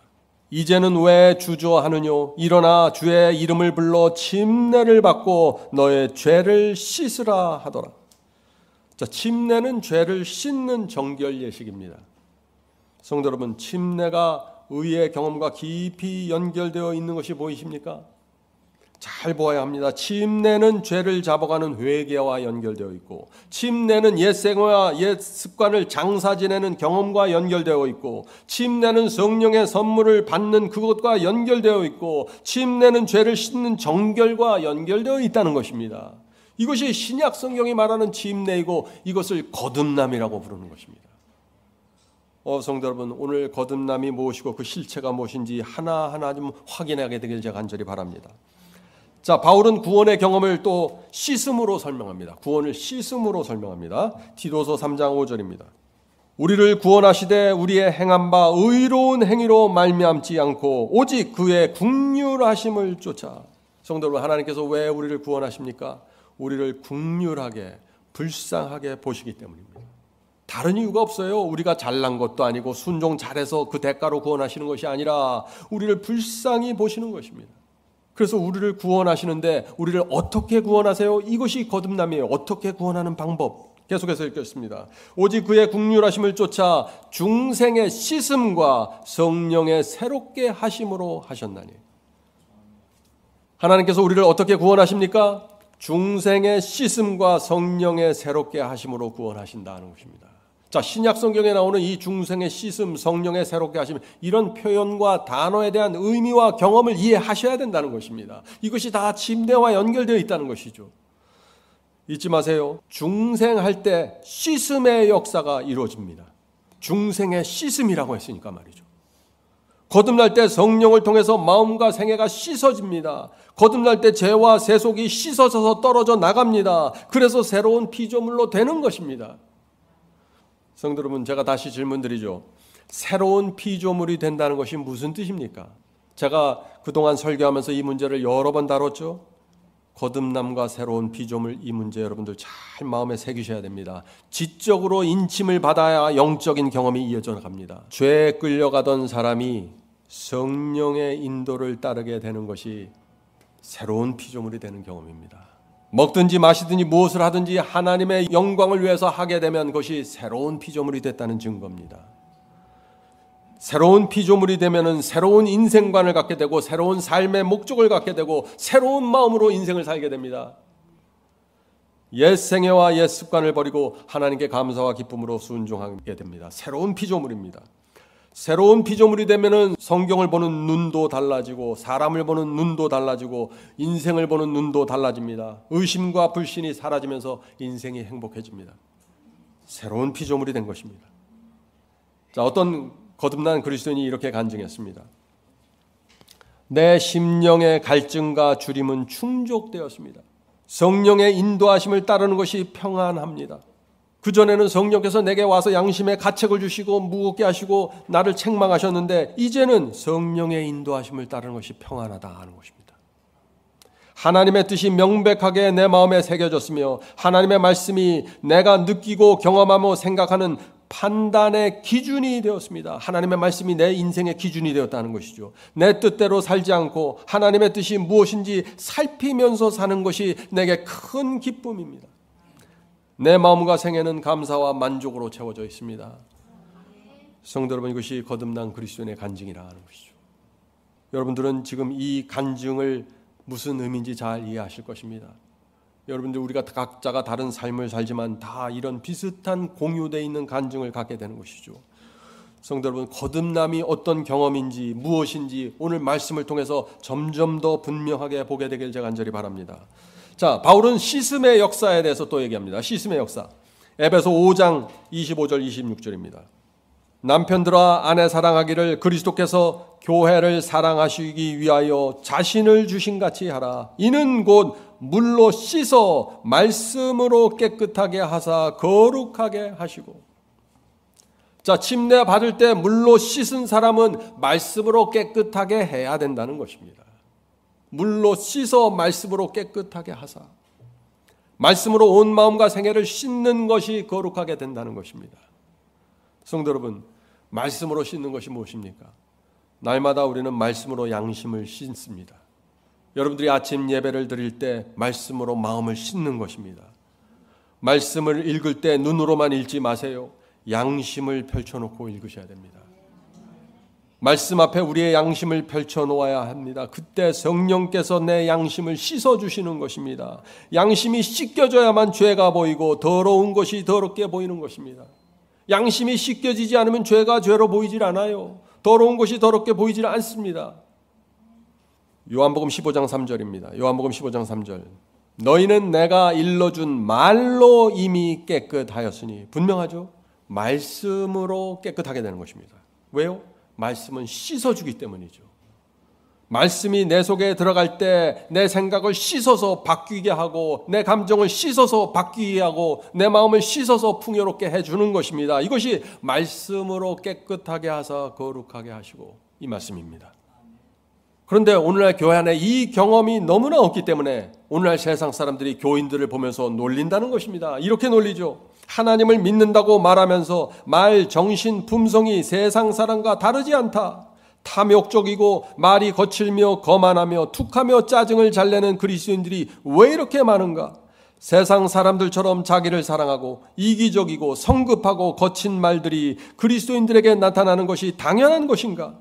Speaker 1: 이제는 왜 주저하느뇨? 일어나 주의 이름을 불러 침례를 받고 너의 죄를 씻으라 하더라. 자, 침례는 죄를 씻는 정결 예식입니다. 성도 여러분, 침례가 의의 경험과 깊이 연결되어 있는 것이 보이십니까? 잘 보아야 합니다. 침례는 죄를 잡아가는 회개와 연결되어 있고, 침례는 옛 생활과 옛 습관을 장사 지내는 경험과 연결되어 있고, 침례는 성령의 선물을 받는 그것과 연결되어 있고, 침례는 죄를 씻는 정결과 연결되어 있다는 것입니다. 이것이 신약 성경이 말하는 침례이고 이것을 거듭남이라고 부르는 것입니다. 성도 여러분, 오늘 거듭남이 무엇이고 그 실체가 무엇인지 하나하나 좀 확인하게 되길 제가 간절히 바랍니다. 자, 바울은 구원의 경험을 또 씻음으로 설명합니다. 구원을 씻음으로 설명합니다. 디도서 3장 5절입니다. 우리를 구원하시되 우리의 행한 바 의로운 행위로 말미암지 않고 오직 그의 긍휼하심을 쫓아. 성도 여러분, 하나님께서 왜 우리를 구원하십니까? 우리를 긍휼하게 불쌍하게 보시기 때문입니다. 다른 이유가 없어요. 우리가 잘난 것도 아니고 순종 잘해서 그 대가로 구원하시는 것이 아니라 우리를 불쌍히 보시는 것입니다. 그래서 우리를 구원하시는데 우리를 어떻게 구원하세요? 이것이 거듭남이에요. 어떻게 구원하는 방법. 계속해서 읽겠습니다. 오직 그의 긍휼하심을 쫓아 중생의 씻음과 성령의 새롭게 하심으로 하셨나니. 하나님께서 우리를 어떻게 구원하십니까? 중생의 씻음과 성령의 새롭게 하심으로 구원하신다는 것입니다. 자, 신약 성경에 나오는 이 중생의 씻음, 성령의 새롭게 하심, 이런 표현과 단어에 대한 의미와 경험을 이해하셔야 된다는 것입니다. 이것이 다 침례와 연결되어 있다는 것이죠. 잊지 마세요. 중생할 때 씻음의 역사가 이루어집니다. 중생의 씻음이라고 했으니까 말이죠. 거듭날 때 성령을 통해서 마음과 생애가 씻어집니다. 거듭날 때 죄와 세속이 씻어져서 떨어져 나갑니다. 그래서 새로운 피조물로 되는 것입니다. 성도 여러분, 제가 다시 질문드리죠. 새로운 피조물이 된다는 것이 무슨 뜻입니까? 제가 그동안 설교하면서 이 문제를 여러 번 다뤘죠. 거듭남과 새로운 피조물, 이 문제 여러분들 잘 마음에 새기셔야 됩니다. 지적으로 인침을 받아야 영적인 경험이 이어져 갑니다. 죄에 끌려가던 사람이 성령의 인도를 따르게 되는 것이 새로운 피조물이 되는 경험입니다. 먹든지 마시든지 무엇을 하든지 하나님의 영광을 위해서 하게 되면 그것이 새로운 피조물이 됐다는 증거입니다. 새로운 피조물이 되면은 새로운 인생관을 갖게 되고 새로운 삶의 목적을 갖게 되고 새로운 마음으로 인생을 살게 됩니다. 옛 생애와 옛 습관을 버리고 하나님께 감사와 기쁨으로 순종하게 됩니다. 새로운 피조물입니다. 새로운 피조물이 되면은 성경을 보는 눈도 달라지고 사람을 보는 눈도 달라지고 인생을 보는 눈도 달라집니다. 의심과 불신이 사라지면서 인생이 행복해집니다. 새로운 피조물이 된 것입니다. 자, 어떤 거듭난 그리스도인이 이렇게 간증했습니다. 내 심령의 갈증과 주림은 충족되었습니다. 성령의 인도하심을 따르는 것이 평안합니다. 그전에는 성령께서 내게 와서 양심의 가책을 주시고 무겁게 하시고 나를 책망하셨는데 이제는 성령의 인도하심을 따르는 것이 평안하다 하는 것입니다. 하나님의 뜻이 명백하게 내 마음에 새겨졌으며 하나님의 말씀이 내가 느끼고 경험하며 생각하는 판단의 기준이 되었습니다. 하나님의 말씀이 내 인생의 기준이 되었다는 것이죠. 내 뜻대로 살지 않고 하나님의 뜻이 무엇인지 살피면서 사는 것이 내게 큰 기쁨입니다. 내 마음과 생애는 감사와 만족으로 채워져 있습니다. 성도 여러분, 이것이 거듭난 그리스도인의 간증이라 하는 것이죠. 여러분들은 지금 이 간증을 무슨 의미인지 잘 이해하실 것입니다. 여러분들, 우리가 각자가 다른 삶을 살지만 다 이런 비슷한 공유되어 있는 간증을 갖게 되는 것이죠. 성도 여러분, 거듭남이 어떤 경험인지 무엇인지 오늘 말씀을 통해서 점점 더 분명하게 보게 되길 제가 간절히 바랍니다. 자, 바울은 시슴의 역사에 대해서 또 얘기합니다. 시슴의 역사. 에베소 5장 25절 26절입니다. 남편들아 아내 사랑하기를 그리스도께서 교회를 사랑하시기 위하여 자신을 주신 같이 하라. 이는 곧 물로 씻어 말씀으로 깨끗하게 하사 거룩하게 하시고. 자, 침례 받을 때 물로 씻은 사람은 말씀으로 깨끗하게 해야 된다는 것입니다. 물로 씻어 말씀으로 깨끗하게 하사. 말씀으로 온 마음과 생애를 씻는 것이 거룩하게 된다는 것입니다. 성도 여러분, 말씀으로 씻는 것이 무엇입니까? 날마다 우리는 말씀으로 양심을 씻습니다. 여러분들이 아침 예배를 드릴 때 말씀으로 마음을 씻는 것입니다. 말씀을 읽을 때 눈으로만 읽지 마세요. 양심을 펼쳐놓고 읽으셔야 됩니다. 말씀 앞에 우리의 양심을 펼쳐놓아야 합니다. 그때 성령께서 내 양심을 씻어주시는 것입니다. 양심이 씻겨져야만 죄가 보이고 더러운 것이 더럽게 보이는 것입니다. 양심이 씻겨지지 않으면 죄가 죄로 보이질 않아요. 더러운 것이 더럽게 보이질 않습니다. 요한복음 15장 3절입니다. 요한복음 15장 3절. 너희는 내가 일러준 말로 이미 깨끗하였으니. 분명하죠? 말씀으로 깨끗하게 되는 것입니다. 왜요? 말씀은 씻어주기 때문이죠. 말씀이 내 속에 들어갈 때 내 생각을 씻어서 바뀌게 하고 내 감정을 씻어서 바뀌게 하고 내 마음을 씻어서 풍요롭게 해주는 것입니다. 이것이 말씀으로 깨끗하게 하사 거룩하게 하시고, 이 말씀입니다. 그런데 오늘날 교회 안에 이 경험이 너무나 없기 때문에 오늘날 세상 사람들이 교인들을 보면서 놀린다는 것입니다. 이렇게 놀리죠. 하나님을 믿는다고 말하면서 말, 정신, 품성이 세상 사람과 다르지 않다. 탐욕적이고 말이 거칠며 거만하며 툭하며 짜증을 잘 내는 그리스도인들이 왜 이렇게 많은가? 세상 사람들처럼 자기를 사랑하고 이기적이고 성급하고 거친 말들이 그리스도인들에게 나타나는 것이 당연한 것인가?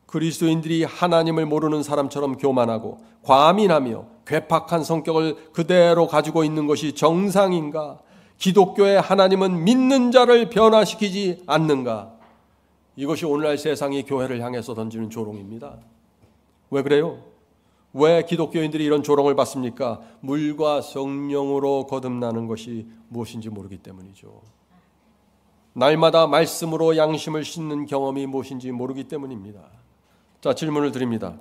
Speaker 1: 그리스도인들이 하나님을 모르는 사람처럼 교만하고 과민하며 괴팍한 성격을 그대로 가지고 있는 것이 정상인가? 기독교의 하나님은 믿는 자를 변화시키지 않는가? 이것이 오늘날 세상이 교회를 향해서 던지는 조롱입니다. 왜 그래요? 왜 기독교인들이 이런 조롱을 받습니까? 물과 성령으로 거듭나는 것이 무엇인지 모르기 때문이죠. 날마다 말씀으로 양심을 씻는 경험이 무엇인지 모르기 때문입니다. 자, 질문을 드립니다.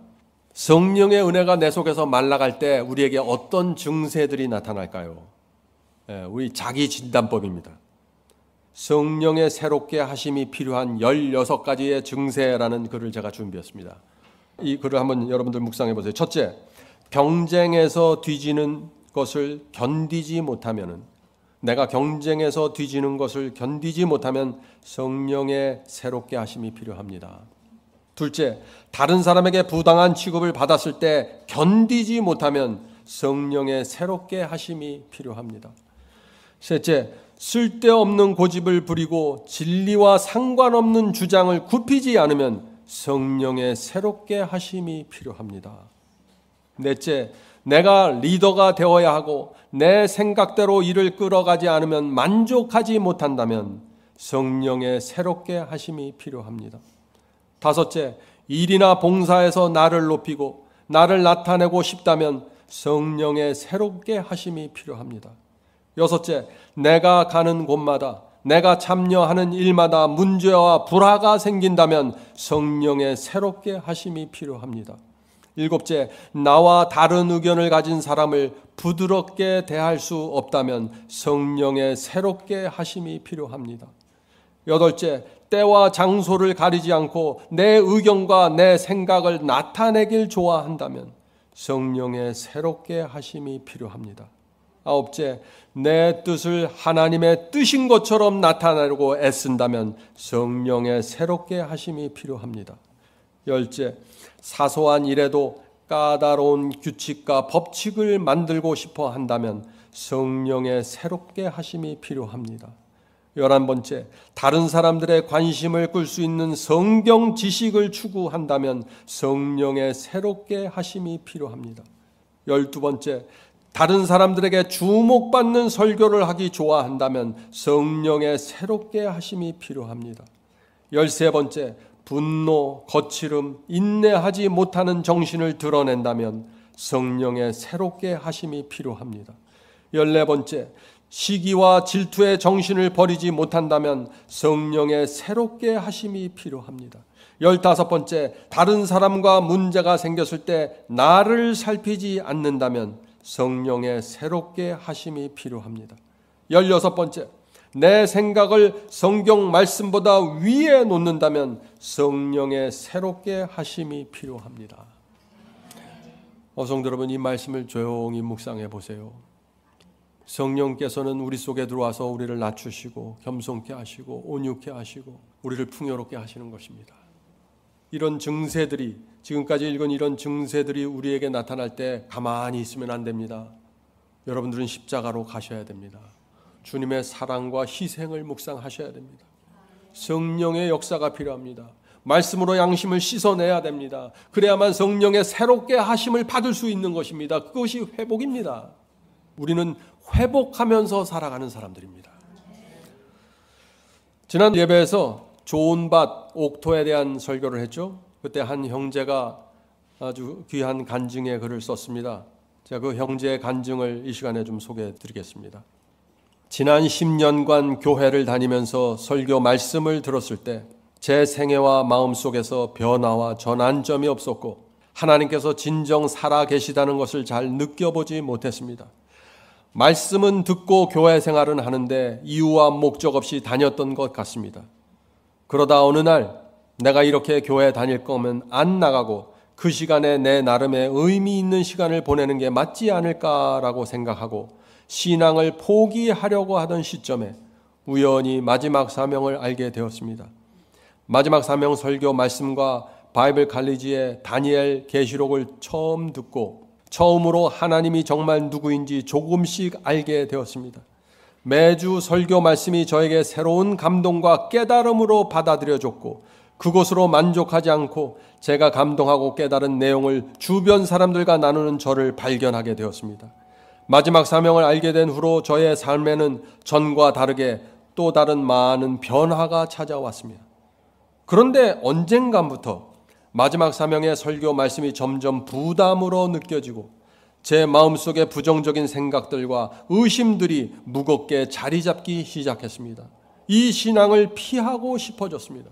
Speaker 1: 성령의 은혜가 내 속에서 말라갈 때 우리에게 어떤 증세들이 나타날까요? 우리 자기 진단법입니다. 성령의 새롭게 하심이 필요한 16가지의 증세라는 글을 제가 준비했습니다. 이 글을 한번 여러분들 묵상해 보세요. 첫째, 경쟁에서 뒤지는 것을 견디지 못하면은, 내가 경쟁에서 뒤지는 것을 견디지 못하면 성령의 새롭게 하심이 필요합니다. 둘째, 다른 사람에게 부당한 취급을 받았을 때 견디지 못하면 성령의 새롭게 하심이 필요합니다. 셋째, 쓸데없는 고집을 부리고 진리와 상관없는 주장을 굽히지 않으면 성령의 새롭게 하심이 필요합니다. 넷째, 내가 리더가 되어야 하고 내 생각대로 일을 끌어가지 않으면 만족하지 못한다면 성령의 새롭게 하심이 필요합니다. 다섯째, 일이나 봉사에서 나를 높이고 나를 나타내고 싶다면 성령의 새롭게 하심이 필요합니다. 여섯째, 내가 가는 곳마다 내가 참여하는 일마다 문제와 불화가 생긴다면 성령의 새롭게 하심이 필요합니다. 일곱째, 나와 다른 의견을 가진 사람을 부드럽게 대할 수 없다면 성령의 새롭게 하심이 필요합니다. 여덟째, 때와 장소를 가리지 않고 내 의견과 내 생각을 나타내길 좋아한다면 성령의 새롭게 하심이 필요합니다. 9째, 내 뜻을 하나님의 뜻인 것처럼 나타내려고 애쓴다면 성령의 새롭게 하심이 필요합니다. 10째, 사소한 일에도 까다로운 규칙과 법칙을 만들고 싶어 한다면 성령의 새롭게 하심이 필요합니다. 11번째, 다른 사람들의 관심을 끌 수 있는 성경 지식을 추구한다면 성령의 새롭게 하심이 필요합니다. 12번째, 다른 사람들에게 주목받는 설교를 하기 좋아한다면 성령의 새롭게 하심이 필요합니다. 13번째, 분노, 거칠음, 인내하지 못하는 정신을 드러낸다면 성령의 새롭게 하심이 필요합니다. 14번째, 시기와 질투의 정신을 버리지 못한다면 성령의 새롭게 하심이 필요합니다. 15번째, 다른 사람과 문제가 생겼을 때 나를 살피지 않는다면 성령의 새롭게 하심이 필요합니다. 16번째, 내 생각을 성경 말씀보다 위에 놓는다면 성령의 새롭게 하심이 필요합니다. 성도 여러분, 이 말씀을 조용히 묵상해 보세요. 성령께서는 우리 속에 들어와서 우리를 낮추시고 겸손케 하시고 온유케 하시고 우리를 풍요롭게 하시는 것입니다. 이런 증세들이, 지금까지 읽은 이런 증세들이 우리에게 나타날 때 가만히 있으면 안 됩니다. 여러분들은 십자가로 가셔야 됩니다. 주님의 사랑과 희생을 묵상하셔야 됩니다. 성령의 역사가 필요합니다. 말씀으로 양심을 씻어내야 됩니다. 그래야만 성령의 새롭게 하심을 받을 수 있는 것입니다. 그것이 회복입니다. 우리는 회복하면서 살아가는 사람들입니다. 지난 예배에서 좋은 밭, 옥토에 대한 설교를 했죠. 그때 한 형제가 아주 귀한 간증의 글을 썼습니다. 제가 그 형제의 간증을 이 시간에 좀 소개해 드리겠습니다. 지난 10년간 교회를 다니면서 설교 말씀을 들었을 때 제 생애와 마음속에서 변화와 전환점이 없었고 하나님께서 진정 살아 계시다는 것을 잘 느껴보지 못했습니다. 말씀은 듣고 교회 생활은 하는데 이유와 목적 없이 다녔던 것 같습니다. 그러다 어느 날 내가 이렇게 교회 다닐 거면 안 나가고 그 시간에 내 나름의 의미 있는 시간을 보내는 게 맞지 않을까라고 생각하고 신앙을 포기하려고 하던 시점에 우연히 마지막 사명을 알게 되었습니다. 마지막 사명 설교 말씀과 바이블 칼리지의 다니엘 계시록을 처음 듣고 처음으로 하나님이 정말 누구인지 조금씩 알게 되었습니다. 매주 설교 말씀이 저에게 새로운 감동과 깨달음으로 받아들여졌고 그것으로 만족하지 않고 제가 감동하고 깨달은 내용을 주변 사람들과 나누는 저를 발견하게 되었습니다. 마지막 사명을 알게 된 후로 저의 삶에는 전과 다르게 또 다른 많은 변화가 찾아왔습니다. 그런데 언젠가부터 마지막 사명의 설교 말씀이 점점 부담으로 느껴지고 제 마음속에 부정적인 생각들과 의심들이 무겁게 자리 잡기 시작했습니다. 이 신앙을 피하고 싶어졌습니다.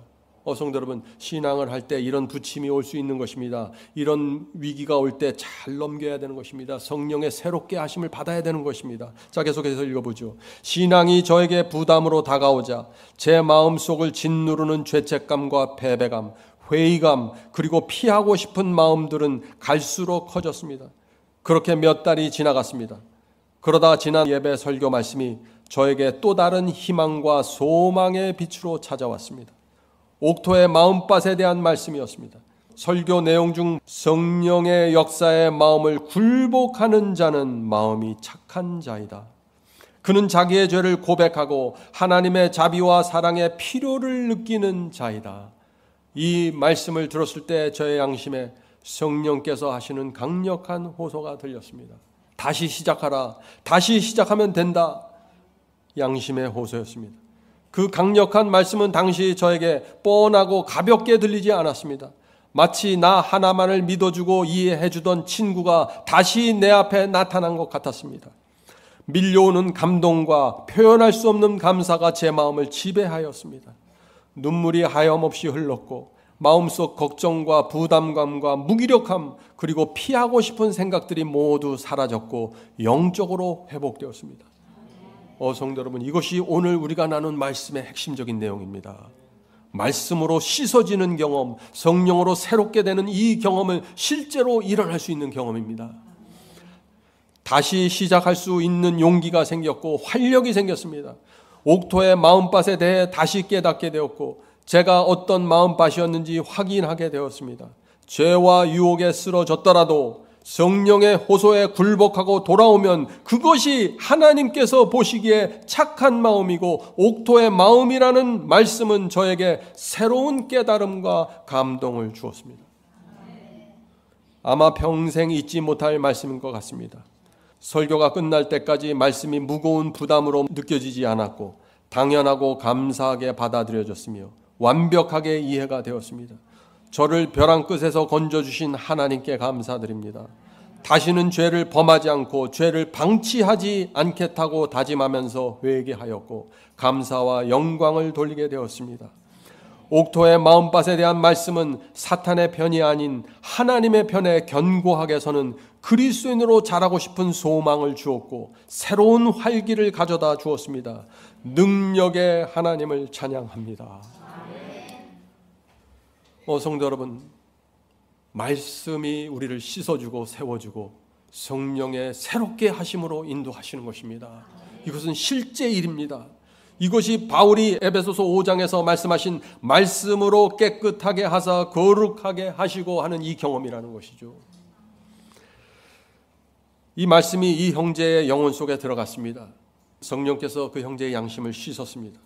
Speaker 1: 성도 여러분, 신앙을 할 때 이런 부침이 올 수 있는 것입니다. 이런 위기가 올 때 잘 넘겨야 되는 것입니다. 성령의 새롭게 하심을 받아야 되는 것입니다. 자, 계속해서 읽어보죠. 신앙이 저에게 부담으로 다가오자 제 마음속을 짓누르는 죄책감과 패배감, 회의감, 그리고 피하고 싶은 마음들은 갈수록 커졌습니다. 그렇게 몇 달이 지나갔습니다. 그러다 지난 예배 설교 말씀이 저에게 또 다른 희망과 소망의 빛으로 찾아왔습니다. 옥토의 마음밭에 대한 말씀이었습니다. 설교 내용 중 성령의 역사에 마음을 굴복하는 자는 마음이 착한 자이다. 그는 자기의 죄를 고백하고 하나님의 자비와 사랑의 필요를 느끼는 자이다. 이 말씀을 들었을 때 저의 양심에 성령께서 하시는 강력한 호소가 들렸습니다. 다시 시작하라. 다시 시작하면 된다. 양심의 호소였습니다. 그 강력한 말씀은 당시 저에게 뻔하고 가볍게 들리지 않았습니다. 마치 나 하나만을 믿어주고 이해해주던 친구가 다시 내 앞에 나타난 것 같았습니다. 밀려오는 감동과 표현할 수 없는 감사가 제 마음을 지배하였습니다. 눈물이 하염없이 흘렀고 마음속 걱정과 부담감과 무기력함 그리고 피하고 싶은 생각들이 모두 사라졌고 영적으로 회복되었습니다. 성도 여러분, 이것이 오늘 우리가 나눈 말씀의 핵심적인 내용입니다. 말씀으로 씻어지는 경험, 성령으로 새롭게 되는 이 경험은 실제로 일어날 수 있는 경험입니다. 다시 시작할 수 있는 용기가 생겼고 활력이 생겼습니다. 옥토의 마음밭에 대해 다시 깨닫게 되었고 제가 어떤 마음밭이었는지 확인하게 되었습니다. 죄와 유혹에 쓰러졌더라도 성령의 호소에 굴복하고 돌아오면 그것이 하나님께서 보시기에 착한 마음이고 옥토의 마음이라는 말씀은 저에게 새로운 깨달음과 감동을 주었습니다. 아마 평생 잊지 못할 말씀인 것 같습니다. 설교가 끝날 때까지 말씀이 무거운 부담으로 느껴지지 않았고 당연하고 감사하게 받아들여졌으며 완벽하게 이해가 되었습니다. 저를 벼랑 끝에서 건져주신 하나님께 감사드립니다. 다시는 죄를 범하지 않고 죄를 방치하지 않겠다고 다짐하면서 회개하였고 감사와 영광을 돌리게 되었습니다. 옥토의 마음밭에 대한 말씀은 사탄의 편이 아닌 하나님의 편에 견고하게 서는 그리스도인으로 자라고 싶은 소망을 주었고 새로운 활기를 가져다 주었습니다. 능력의 하나님을 찬양합니다. 성도 여러분, 말씀이 우리를 씻어주고 세워주고 성령의 새롭게 하심으로 인도하시는 것입니다. 이것은 실제 일입니다. 이것이 바울이 에베소서 5장에서 말씀하신 말씀으로 깨끗하게 하사 거룩하게 하시고 하는 이 경험이라는 것이죠. 이 말씀이 이 형제의 영혼 속에 들어갔습니다. 성령께서 그 형제의 양심을 씻었습니다.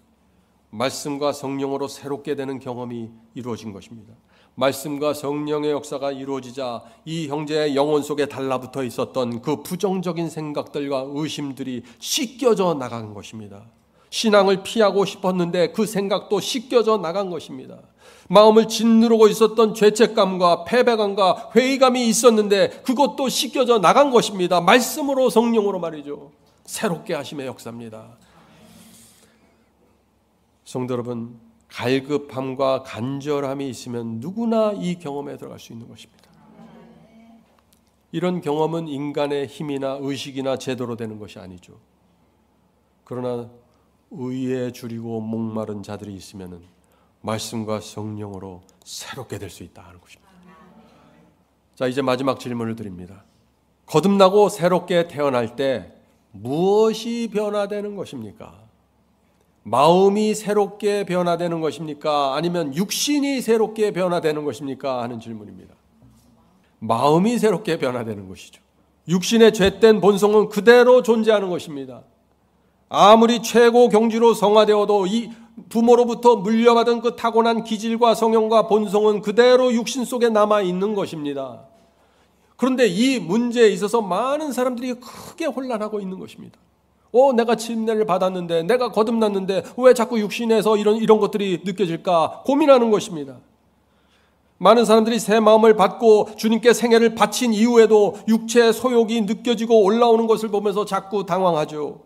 Speaker 1: 말씀과 성령으로 새롭게 되는 경험이 이루어진 것입니다. 말씀과 성령의 역사가 이루어지자 이 형제의 영혼 속에 달라붙어 있었던 그 부정적인 생각들과 의심들이 씻겨져 나간 것입니다. 신앙을 피하고 싶었는데 그 생각도 씻겨져 나간 것입니다. 마음을 짓누르고 있었던 죄책감과 패배감과 회의감이 있었는데 그것도 씻겨져 나간 것입니다. 말씀으로 성령으로 말이죠. 새롭게 하심의 역사입니다. 성도 여러분, 갈급함과 간절함이 있으면 누구나 이 경험에 들어갈 수 있는 것입니다. 이런 경험은 인간의 힘이나 의식이나 제도로 되는 것이 아니죠. 그러나 의에 줄이고 목마른 자들이 있으면 말씀과 성령으로 새롭게 될 수 있다 하는 것입니다. 자, 이제 마지막 질문을 드립니다. 거듭나고 새롭게 태어날 때 무엇이 변화되는 것입니까? 마음이 새롭게 변화되는 것입니까? 아니면 육신이 새롭게 변화되는 것입니까? 하는 질문입니다. 마음이 새롭게 변화되는 것이죠. 육신의 죄된 본성은 그대로 존재하는 것입니다. 아무리 최고 경지로 성화되어도 이 부모로부터 물려받은 그 타고난 기질과 성향과 본성은 그대로 육신 속에 남아있는 것입니다. 그런데 이 문제에 있어서 많은 사람들이 크게 혼란하고 있는 것입니다. 내가 침례를 받았는데, 내가 거듭났는데 왜 자꾸 육신에서 이런 것들이 느껴질까 고민하는 것입니다. 많은 사람들이 새 마음을 받고 주님께 생애를 바친 이후에도 육체의 소욕이 느껴지고 올라오는 것을 보면서 자꾸 당황하죠.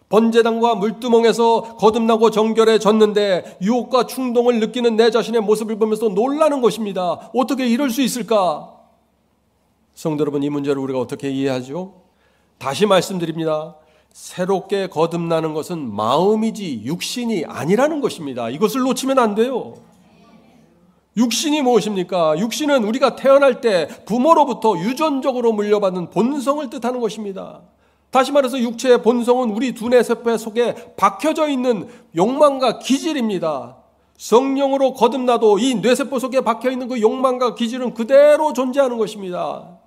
Speaker 1: 번제단과 물두멍에서 거듭나고 정결해졌는데 유혹과 충동을 느끼는 내 자신의 모습을 보면서 놀라는 것입니다. 어떻게 이럴 수 있을까? 성도 여러분, 이 문제를 우리가 어떻게 이해하죠? 다시 말씀드립니다. 새롭게 거듭나는 것은 마음이지 육신이 아니라는 것입니다. 이것을 놓치면 안 돼요. 육신이 무엇입니까? 육신은 우리가 태어날 때 부모로부터 유전적으로 물려받는 본성을 뜻하는 것입니다. 다시 말해서 육체의 본성은 우리 두뇌 세포 속에 박혀져 있는 욕망과 기질입니다. 성령으로 거듭나도 이 뇌세포 속에 박혀있는 그 욕망과 기질은 그대로 존재하는 것입니다.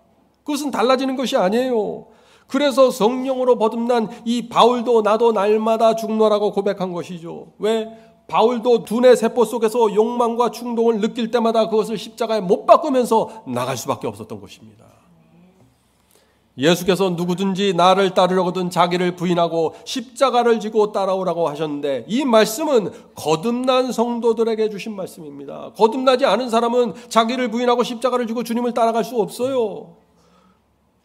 Speaker 1: 그것은 달라지는 것이 아니에요. 그래서 성령으로 거듭난 이 바울도 나도 날마다 죽노라고 고백한 것이죠. 왜? 바울도 두뇌 세포 속에서 욕망과 충동을 느낄 때마다 그것을 십자가에 못 박으면서 나갈 수밖에 없었던 것입니다. 예수께서 누구든지 나를 따르려거든 자기를 부인하고 십자가를 지고 따라오라고 하셨는데 이 말씀은 거듭난 성도들에게 주신 말씀입니다. 거듭나지 않은 사람은 자기를 부인하고 십자가를 지고 주님을 따라갈 수 없어요.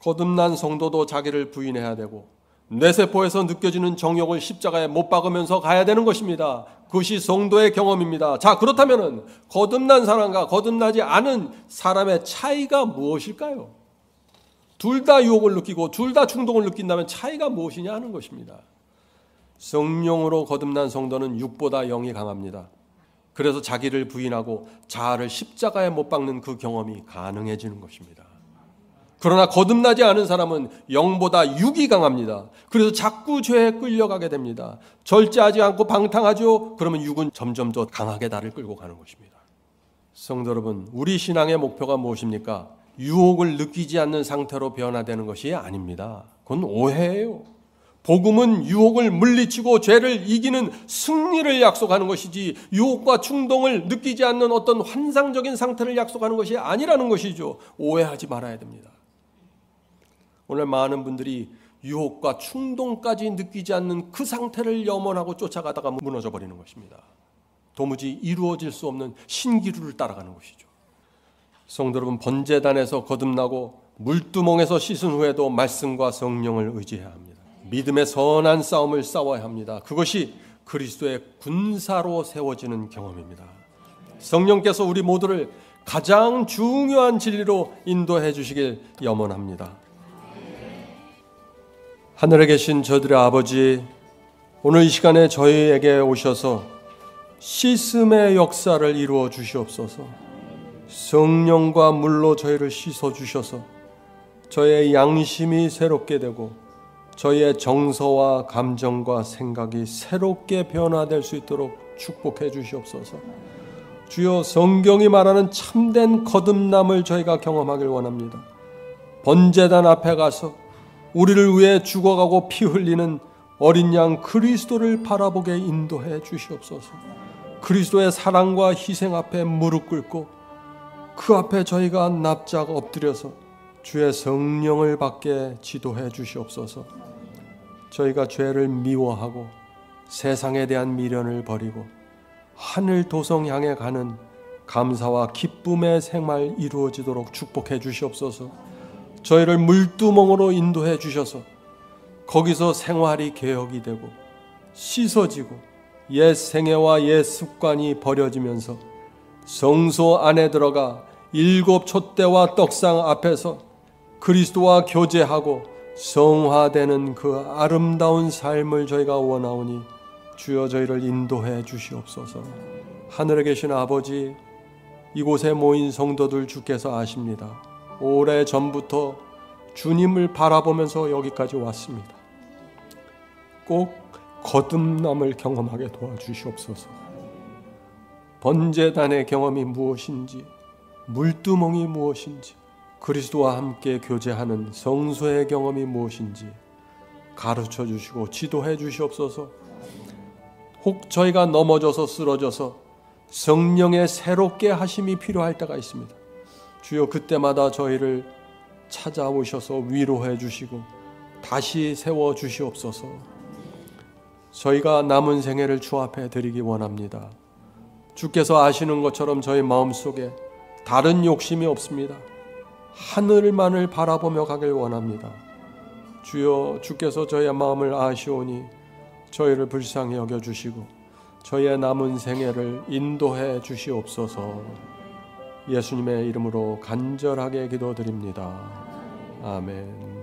Speaker 1: 거듭난 성도도 자기를 부인해야 되고 뇌세포에서 느껴지는 정욕을 십자가에 못 박으면서 가야 되는 것입니다. 그것이 성도의 경험입니다. 자, 그렇다면 거듭난 사람과 거듭나지 않은 사람의 차이가 무엇일까요? 둘 다 유혹을 느끼고 둘 다 충동을 느낀다면 차이가 무엇이냐 하는 것입니다. 성령으로 거듭난 성도는 육보다 영이 강합니다. 그래서 자기를 부인하고 자아를 십자가에 못 박는 그 경험이 가능해지는 것입니다. 그러나 거듭나지 않은 사람은 영보다 육이 강합니다. 그래서 자꾸 죄에 끌려가게 됩니다. 절제하지 않고 방탕하죠. 그러면 육은 점점 더 강하게 나를 끌고 가는 것입니다. 성도 여러분, 우리 신앙의 목표가 무엇입니까? 유혹을 느끼지 않는 상태로 변화되는 것이 아닙니다. 그건 오해예요. 복음은 유혹을 물리치고 죄를 이기는 승리를 약속하는 것이지 유혹과 충동을 느끼지 않는 어떤 환상적인 상태를 약속하는 것이 아니라는 것이죠. 오해하지 말아야 됩니다. 오늘 많은 분들이 유혹과 충동까지 느끼지 않는 그 상태를 염원하고 쫓아가다가 무너져 버리는 것입니다. 도무지 이루어질 수 없는 신기루를 따라가는 것이죠. 성도 여러분, 번제단에서 거듭나고 물두멍에서 씻은 후에도 말씀과 성령을 의지해야 합니다. 믿음의 선한 싸움을 싸워야 합니다. 그것이 그리스도의 군사로 세워지는 경험입니다. 성령께서 우리 모두를 가장 중요한 진리로 인도해 주시길 염원합니다. 하늘에 계신 저들의 아버지, 오늘 이 시간에 저희에게 오셔서 씻음의 역사를 이루어 주시옵소서. 성령과 물로 저희를 씻어 주셔서 저희의 양심이 새롭게 되고 저희의 정서와 감정과 생각이 새롭게 변화될 수 있도록 축복해 주시옵소서. 주여, 성경이 말하는 참된 거듭남을 저희가 경험하길 원합니다. 번제단 앞에 가서 우리를 위해 죽어가고 피 흘리는 어린 양 그리스도를 바라보게 인도해 주시옵소서. 그리스도의 사랑과 희생 앞에 무릎 꿇고 그 앞에 저희가 납작 엎드려서 주의 성령을 받게 지도해 주시옵소서. 저희가 죄를 미워하고 세상에 대한 미련을 버리고 하늘 도성 향해 가는 감사와 기쁨의 생활 이루어지도록 축복해 주시옵소서. 저희를 물두멍으로 인도해 주셔서 거기서 생활이 개혁이 되고 씻어지고 옛 생애와 옛 습관이 버려지면서 성소 안에 들어가 7 촛대와 떡상 앞에서 그리스도와 교제하고 성화되는 그 아름다운 삶을 저희가 원하오니 주여 저희를 인도해 주시옵소서. 하늘에 계신 아버지, 이곳에 모인 성도들 주께서 아십니다. 오래전부터 주님을 바라보면서 여기까지 왔습니다. 꼭 거듭남을 경험하게 도와주시옵소서. 번제단의 경험이 무엇인지, 물두멍이 무엇인지, 그리스도와 함께 교제하는 성소의 경험이 무엇인지 가르쳐 주시고 지도해 주시옵소서. 혹 저희가 넘어져서 쓰러져서 성령의 새롭게 하심이 필요할 때가 있습니다. 주여, 그때마다 저희를 찾아오셔서 위로해 주시고 다시 세워 주시옵소서. 저희가 남은 생애를 주 앞에 드리기 원합니다. 주께서 아시는 것처럼 저희 마음속에 다른 욕심이 없습니다. 하늘만을 바라보며 가길 원합니다. 주여, 주께서 저희의 마음을 아시오니 저희를 불쌍히 여겨주시고 저희의 남은 생애를 인도해 주시옵소서. 예수님의 이름으로 간절하게 기도드립니다. 아멘.